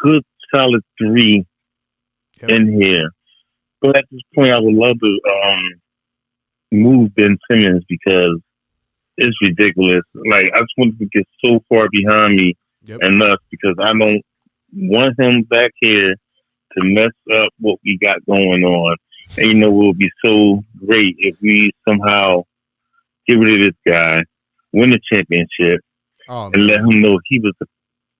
[SPEAKER 9] good solid 3 in here. But at this point, I would love to move Ben Simmons because it's ridiculous. Like, I just want to get so far behind me and us because I don't want him back here to mess up what we got going on. And it would be so great if we somehow get rid of this guy, win the championship, and let him know he was the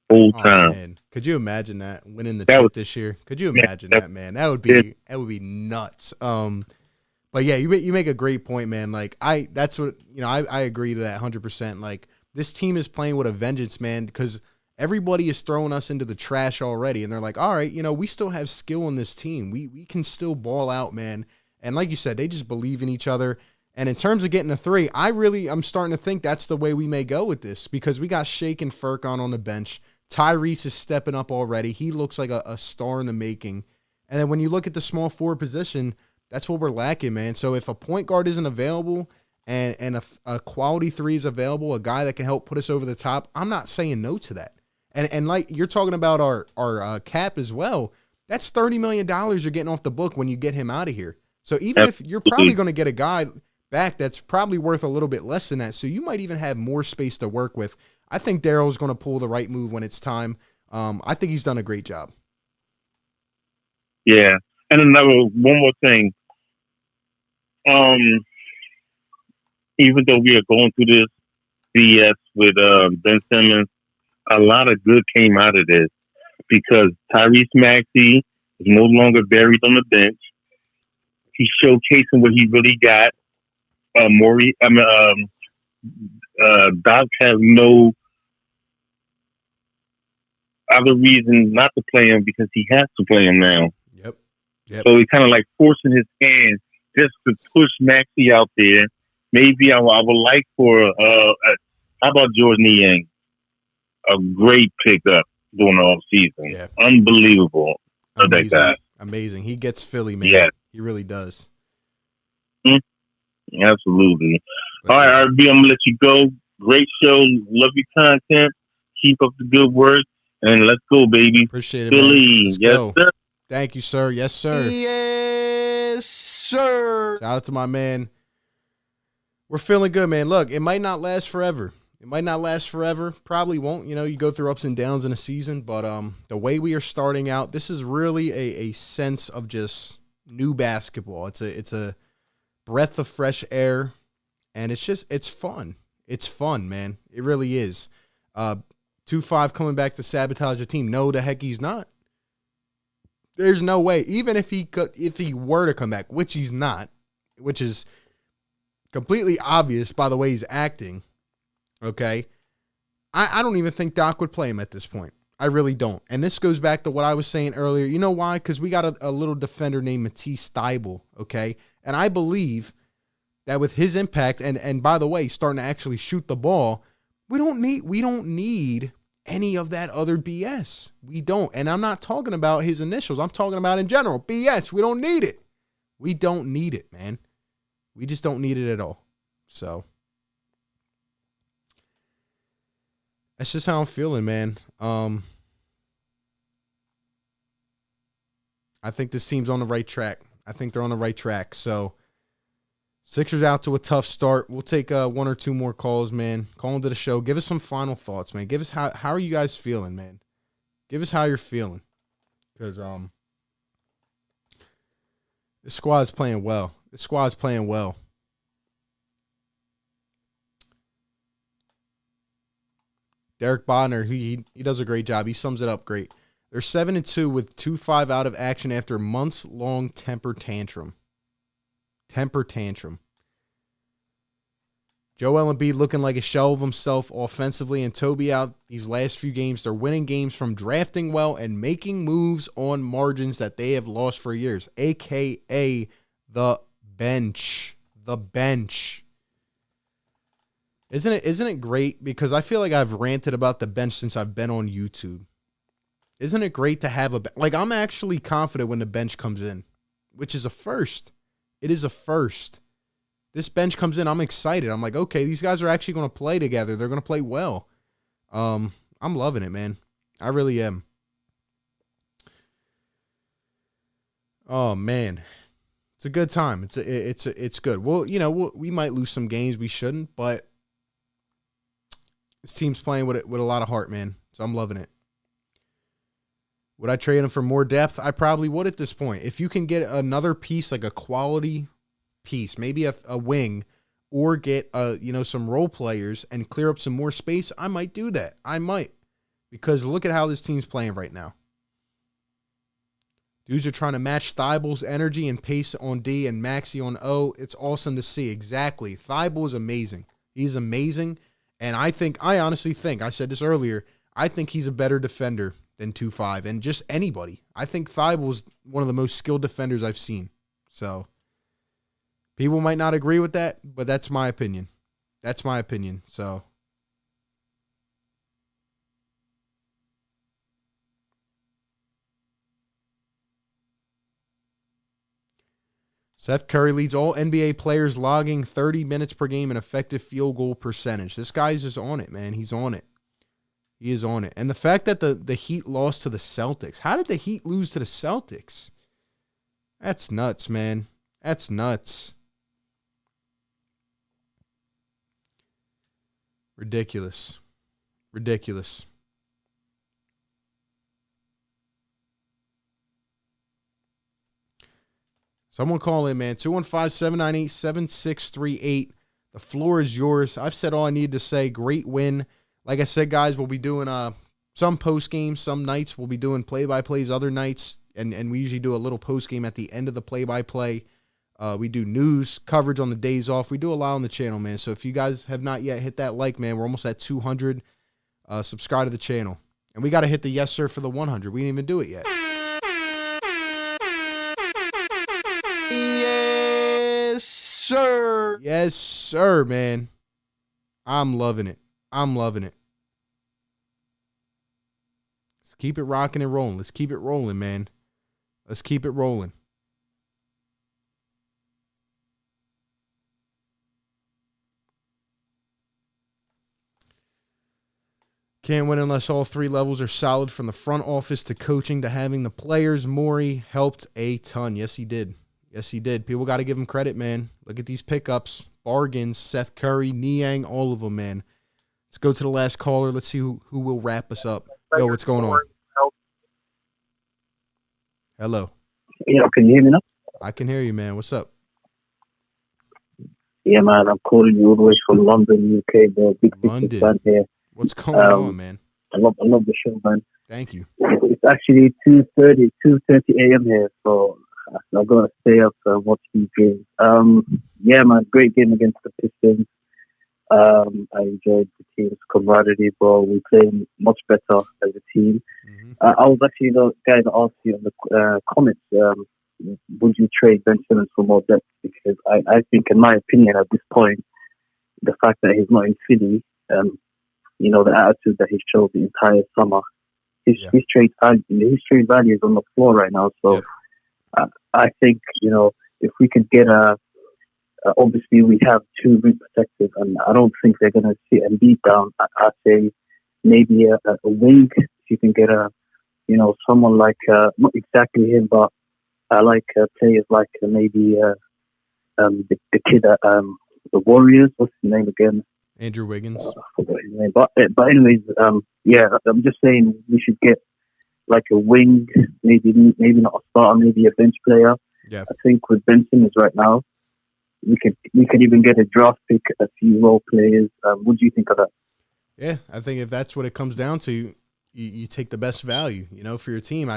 [SPEAKER 9] whole time.
[SPEAKER 3] Man. Could you imagine that winning the chip this year? Could you imagine that, man? That would be nuts. But yeah, you make a great point, man. Like that's what I agree to that 100%. Like this team is playing with a vengeance, man, because everybody is throwing us into the trash already, and they're like, all right, we still have skill in this team. We can still ball out, man. And like you said, they just believe in each other. And in terms of getting a 3, I'm starting to think that's the way we may go with this because we got Shake and Furkan on the bench. Tyrese is stepping up already. He looks like a star in the making. And then when you look at the small forward position, that's what we're lacking, man. So if a point guard isn't available and a quality 3 is available, a guy that can help put us over the top, I'm not saying no to that. And like you're talking about our cap as well, that's $30 million you're getting off the book when you get him out of here. So even if you're probably going to get a guy back that's probably worth a little bit less than that, so you might even have more space to work with. I think Daryl's going to pull the right move when it's time. I think he's done a great job.
[SPEAKER 9] Yeah. And one more thing. Even though we are going through this BS with Ben Simmons, a lot of good came out of this. because Tyrese Maxey is no longer buried on the bench. He's showcasing what he really got. Doc has no other reason not to play him because he has to play him now.
[SPEAKER 3] Yep.
[SPEAKER 9] So he's kind of like forcing his hand just to push Maxey out there. Maybe I would like for how about George Niang? A great pickup during the off season.
[SPEAKER 3] Yeah.
[SPEAKER 9] Unbelievable. That guy.
[SPEAKER 3] Amazing. He gets Philly, man.
[SPEAKER 9] Yeah.
[SPEAKER 3] He really does.
[SPEAKER 9] Absolutely. All right, RB, I'm gonna let you go. Great show. Love your content. Keep up the good work. And let's go, baby.
[SPEAKER 3] Appreciate it,
[SPEAKER 9] Philly.
[SPEAKER 3] man. Let's
[SPEAKER 9] Yes,
[SPEAKER 3] go.
[SPEAKER 9] sir.
[SPEAKER 3] Thank you, sir. Yes, sir.
[SPEAKER 4] Yes, sir.
[SPEAKER 3] Shout out to my man. We're feeling good, man. Look, it might not last forever. Probably won't. You go through ups and downs in a season, but the way we are starting out, this is really a sense of just new basketball. It's a breath of fresh air, and it's fun. It's fun, man. It really is. 2-5 coming back to sabotage the team. No, the heck he's not. There's no way. Even if he were to come back, which he's not, which is completely obvious by the way he's acting. Okay, I don't even think Doc would play him at this point. I really don't. And this goes back to what I was saying earlier. You know why? Because we got a little defender named Matisse Thybulle. Okay, and I believe that with his impact and by the way, starting to actually shoot the ball, we don't need any of that other BS. We don't. And I'm not talking about his initials. I'm talking about in general. BS. We don't need it. We don't need it, man. We just don't need it at all. So that's just how I'm feeling, man. I think this team's on the right track. I think they're on the right track. So Sixers out to a tough start. We'll take one or two more calls, man. Call into the show. Give us some final thoughts, man. Give us how are you guys feeling, man? Give us how you're feeling. Because this squad's playing well. Derek Bodner, he does a great job. He sums it up great. They're 7-2 with 2-5 out of action after months-long temper tantrum. Joel Embiid looking like a shell of himself offensively, and Toby out these last few games. They're winning games from drafting well and making moves on margins that they have lost for years, a.k.a. the bench. The bench. Isn't it great? Because I feel like I've ranted about the bench since I've been on YouTube. Isn't it great to have I'm actually confident when the bench comes in, which is a first. It is a first. This bench comes in, I'm excited. I'm like, okay, these guys are actually going to play together. They're going to play well. I'm loving it, man. I really am. Oh man, it's a good time. It's good. Well, we might lose some games we shouldn't, but this team's playing with a lot of heart, man. So I'm loving it. Would I trade him for more depth? I probably would at this point. If you can get another piece, like a quality piece, maybe a wing, or get some role players and clear up some more space, I might do that. I might. Because look at how this team's playing right now. Dudes are trying to match Thybulle's energy and pace on D and Maxey on O. It's awesome to see. Exactly. Thybulle is amazing. He's amazing. And I honestly think, I said this earlier, I think he's a better defender than 2-5 and just anybody. I think Thybulle's one of the most skilled defenders I've seen. So people might not agree with that, but that's my opinion. So Seth Curry leads all NBA players, logging 30 minutes per game and effective field goal percentage. This guy's just on it, man. He's on it. He is on it. And the fact that the Heat lost to the Celtics. How did the Heat lose to the Celtics? That's nuts, man. That's nuts. Ridiculous. Someone call in, man. 215-798-7638. The floor is yours. I've said all I need to say. Great win. Like I said, guys, we'll be doing some post game, some nights we'll be doing play-by-plays, other nights, and we usually do a little post game at the end of the play-by-play. We do news coverage on the days off. We do a lot on the channel, man. So if you guys have not yet hit that like, man, we're almost at 200. Subscribe to the channel. And we got to hit the yes, sir, for the 100. We didn't even do it yet.
[SPEAKER 4] Yes, sir.
[SPEAKER 3] Yes, sir, man. I'm loving it. I'm loving it. Let's keep it rocking and rolling. Let's keep it rolling, man. Let's keep it rolling. Can't win unless all three levels are solid, from the front office to coaching to having the players. Morey helped a ton. Yes, he did. Yes, he did. People got to give him credit, man. Look at these pickups. Bargains. Seth Curry, Niang, all of them, man. Let's go to the last caller. Let's see who will wrap us up. Yo, what's going on? Hello.
[SPEAKER 10] Yeah, can you hear me now?
[SPEAKER 3] I can hear you, man. What's up?
[SPEAKER 10] Yeah, man, I'm calling you all the way from London, UK. The big
[SPEAKER 3] London.
[SPEAKER 10] fan here.
[SPEAKER 3] What's going on, man?
[SPEAKER 10] I love the show, man.
[SPEAKER 3] Thank you.
[SPEAKER 10] It's actually 2:30 a.m. here, so I'm gonna stay up and watch these games. Yeah, man, great game against the Pistons. I enjoyed the team's camaraderie, bro. We played much better as a team.
[SPEAKER 3] Mm-hmm.
[SPEAKER 10] I was actually the guy that asked you in the comments, would you trade Ben Simmons for more depth? Because I think, in my opinion, at this point, the fact that he's not in Philly, you know, the attitude that he showed the entire summer, his trade value is on the floor right now. So I think, you know, if we could get obviously we have two rim protectors, and I don't think they're going to sit Embiid down. I'd say maybe a wing. If you can get you know, someone like, not exactly him, but I like players like maybe the kid at the Warriors. What's his name again?
[SPEAKER 3] Andrew Wiggins.
[SPEAKER 10] I forgot his name. But anyways, yeah, I'm just saying we should get like a wing, maybe not a starter, maybe a bench player.
[SPEAKER 3] Yeah. I
[SPEAKER 10] think with Ben Simmons right now, we could even get a draft pick, a few role players. What do you think of that?
[SPEAKER 3] Yeah, I think if that's what it comes down to, you take the best value, you know, for your team.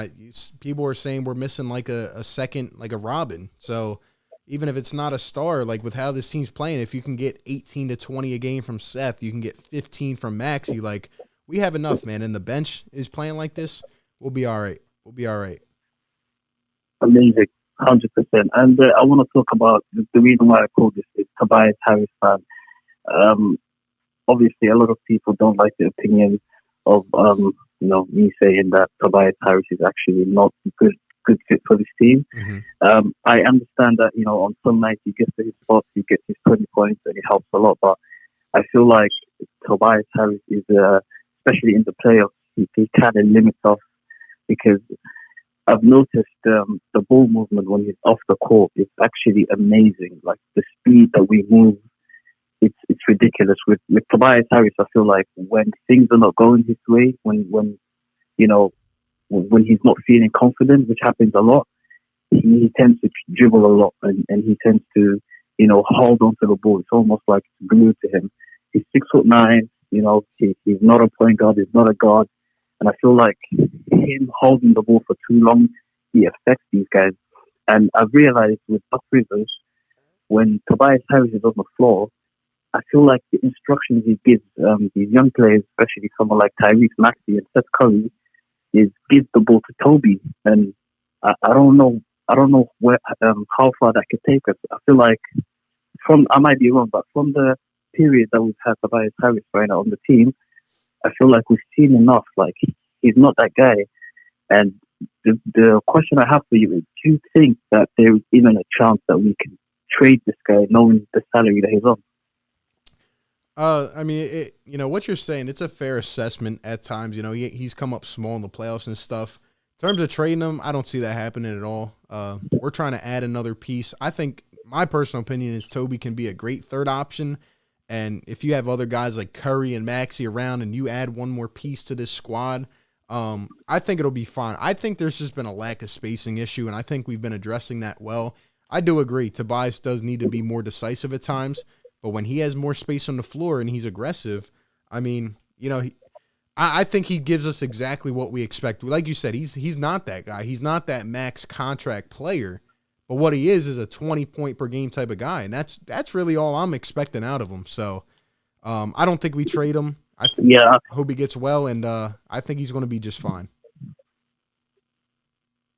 [SPEAKER 3] People are saying we're missing like a second, like a Robin. So even if it's not a star, like with how this team's playing, if you can get 18 to 20 a game from Seth, you can get 15 from Maxey. Like, we have enough, man. And the bench is playing like this, we'll be all right. We'll be all right.
[SPEAKER 10] Amazing. 100%. And I want to talk about the reason why I called this is Tobias Harris fan. Obviously, a lot of people don't like the opinion of, you know, me saying that Tobias Harris is actually not good fit for this team.
[SPEAKER 3] Mm-hmm.
[SPEAKER 10] I understand that, you know, on some nights he gets to his spots, he gets his 20 points, and it helps a lot. But I feel like Tobias Harris is, especially in the playoffs, he kind of limits us, because I've noticed the ball movement when he's off the court is actually amazing. Like the speed that we move, it's ridiculous. With Tobias Harris, I feel like when things are not going his way, when you know, when he's not feeling confident, which happens a lot, he tends to dribble a lot, and he tends to, you know, hold on to the ball. It's almost like it's glued to him. He's 6'9", you know, he's not a point guard, he's not a guard. And I feel like him holding the ball for too long, he affects these guys. And I've realized with Doc Rivers, when Tobias Harris is on the floor, I feel like the instructions he gives these young players, especially someone like Tyrese Maxey and Seth Curry, is give the ball to Toby. And I don't know where how far that could take us. I feel like I might be wrong, but from the period that we've had Tobias Harris right now on the team, I feel like we've seen enough. Like, he's not that guy. And the question I have for you is, do you think that there is even a chance that we can trade this guy knowing the salary that he's on?
[SPEAKER 3] I mean, you know, what you're saying, it's a fair assessment at times. You know, he's come up small in the playoffs and stuff. In terms of trading him, I don't see that happening at all. We're trying to add another piece. I think my personal opinion is Toby can be a great third option. And if you have other guys like Curry and Maxey around and you add one more piece to this squad, I think it'll be fine. I think there's just been a lack of spacing issue, and I think we've been addressing that well. I do agree. Tobias does need to be more decisive at times, but when he has more space on the floor and he's aggressive, I mean, you know, I think he gives us exactly what we expect. Like you said, he's not that guy. He's not that max contract player. But what he is a 20-point per game type of guy, and that's really all I'm expecting out of him. So I don't think we trade him. I hope he gets well, and I think he's going to be just fine.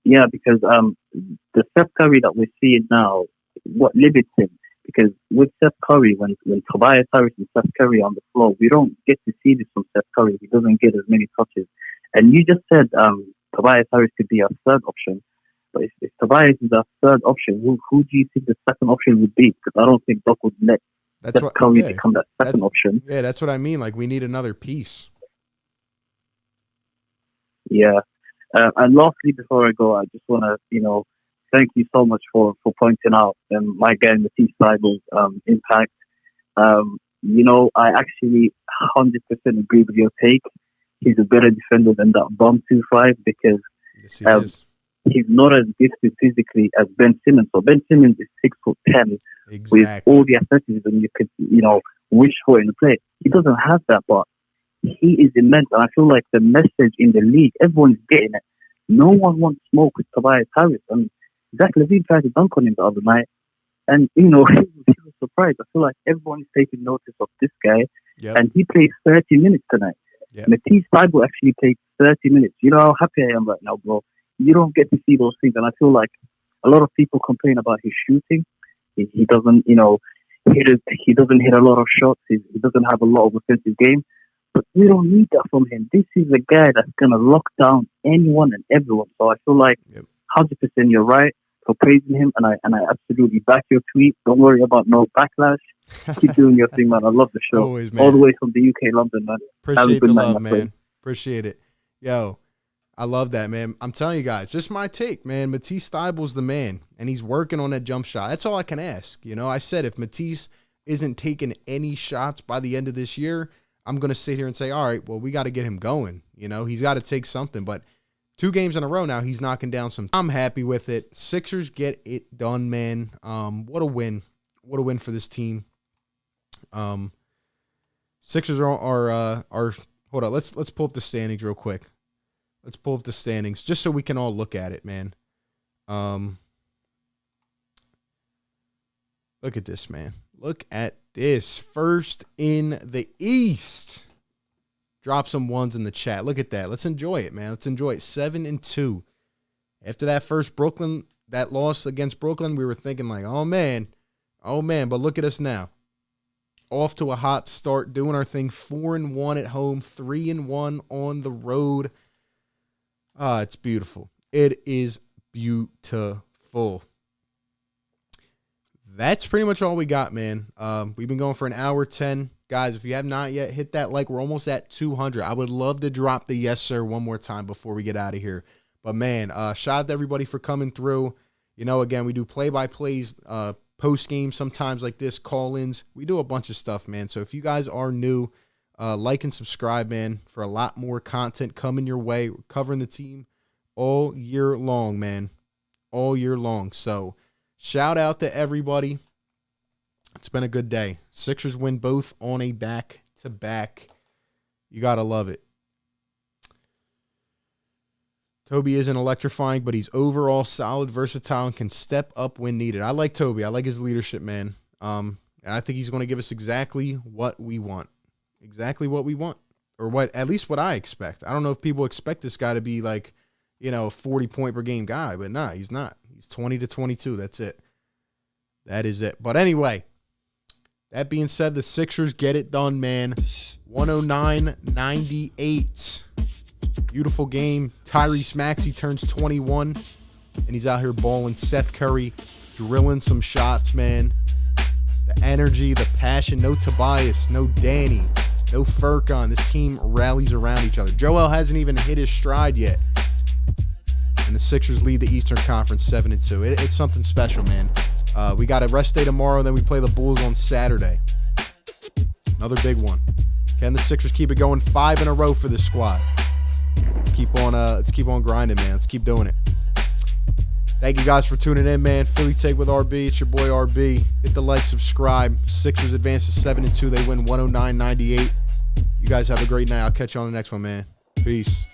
[SPEAKER 10] Yeah, because the Seth Curry that we're seeing now, what limits him? Because with Seth Curry, when Tobias Harris and Seth Curry on the floor, we don't get to see this from Seth Curry. He doesn't get as many touches. And you just said Tobias Harris could be our third option. But if Tobias is our third option, who do you think the second option would be? Because I don't think Doc would let Seth Curry become that second option.
[SPEAKER 3] Yeah, that's what I mean. Like, we need another piece.
[SPEAKER 10] Yeah. And lastly, before I go, I just want to, thank you so much for pointing out my guy Matisse Thybulle's impact. I actually 100% agree with your take. He's a better defender than that bum 2-5 because he's not as gifted physically as Ben Simmons. So Ben Simmons is 6'10" with all the athleticism you could wish for in the play. He doesn't have that, but he is immense. And I feel like the message in the league, everyone's getting it. No one wants smoke with Tobias Harris. I mean, Zach LaVine tried to dunk on him the other night, and he was surprised. I feel like everyone's taking notice of this guy, and he played 30 minutes tonight. Yep. Matisse Thybulle actually played 30 minutes. You know how happy I am right now, bro. You don't get to see those things, and I feel like a lot of people complain about his shooting. He doesn't, he doesn't hit a lot of shots. He doesn't have a lot of offensive game. But we don't need that from him. This is a guy that's gonna lock down anyone and everyone. So I feel like 100% you're right for praising him, and I absolutely back your tweet. Don't worry about no backlash. Keep doing your thing, man. I love the show.
[SPEAKER 3] Always, man.
[SPEAKER 10] All the way from the UK, London, man.
[SPEAKER 3] Appreciate the love, man. Appreciate it. Yo, I love that, man. I'm telling you guys, just my take, man. Matisse Thybulle's the man, and he's working on that jump shot. That's all I can ask. I said if Matisse isn't taking any shots by the end of this year, I'm going to sit here and say, all right, well, we got to get him going. He's got to take something. But 2 games in a row now, he's knocking down some. I'm happy with it. Sixers get it done, man. What a win. What a win for this team. Sixers are hold on. Let's pull up the standings real quick. Let's pull up the standings just so we can all look at it, man. Look at this, man. Look at this. First in the East. Drop some ones in the chat. Look at that. Let's enjoy it, man. Let's enjoy it. 7-2. After that first that loss against Brooklyn, we were thinking like, oh, man. But look at us now. Off to a hot start, doing our thing. 4-1 at home, 3-1 on the road. It's beautiful. It is beautiful. That's pretty much all we got, man. We've been going for an hour 10. Guys, if you have not yet, hit that like. We're almost at 200. I would love to drop the yes, sir, one more time before we get out of here. But, man, shout out to everybody for coming through. Again, we do play-by-plays, post-game sometimes like this, call-ins. We do a bunch of stuff, man. So if you guys are new, like and subscribe, man, for a lot more content coming your way. We're covering the team all year long, man. All year long. So, shout out to everybody. It's been a good day. Sixers win both on a back-to-back. You got to love it. Toby isn't electrifying, but he's overall solid, versatile, and can step up when needed. I like Toby. I like his leadership, man. And I think he's going to give us exactly what we want. Exactly what we want. Or at least what I expect. I don't know if people expect this guy to be like, a 40-point per game guy, but nah, he's not. He's 20 to 22. That's it. That is it. But anyway, that being said, the Sixers get it done, man. 109-98. Beautiful game. Tyrese Maxey turns 21, and he's out here balling. Seth Curry drilling some shots, man. The energy, the passion. No Tobias, no Danny, no Furkan. This team rallies around each other. Joel hasn't even hit his stride yet. And the Sixers lead the Eastern Conference 7-2. It's something special, man. We got a rest day tomorrow, then we play the Bulls on Saturday. Another big one. Can the Sixers keep it going 5 in a row for this squad? Let's keep on grinding, man. Let's keep doing it. Thank you guys for tuning in, man. Philly Take with RB. It's your boy RB. Hit the like, subscribe. Sixers advance to 7-2. They win 109-98. You guys have a great night. I'll catch you on the next one, man. Peace.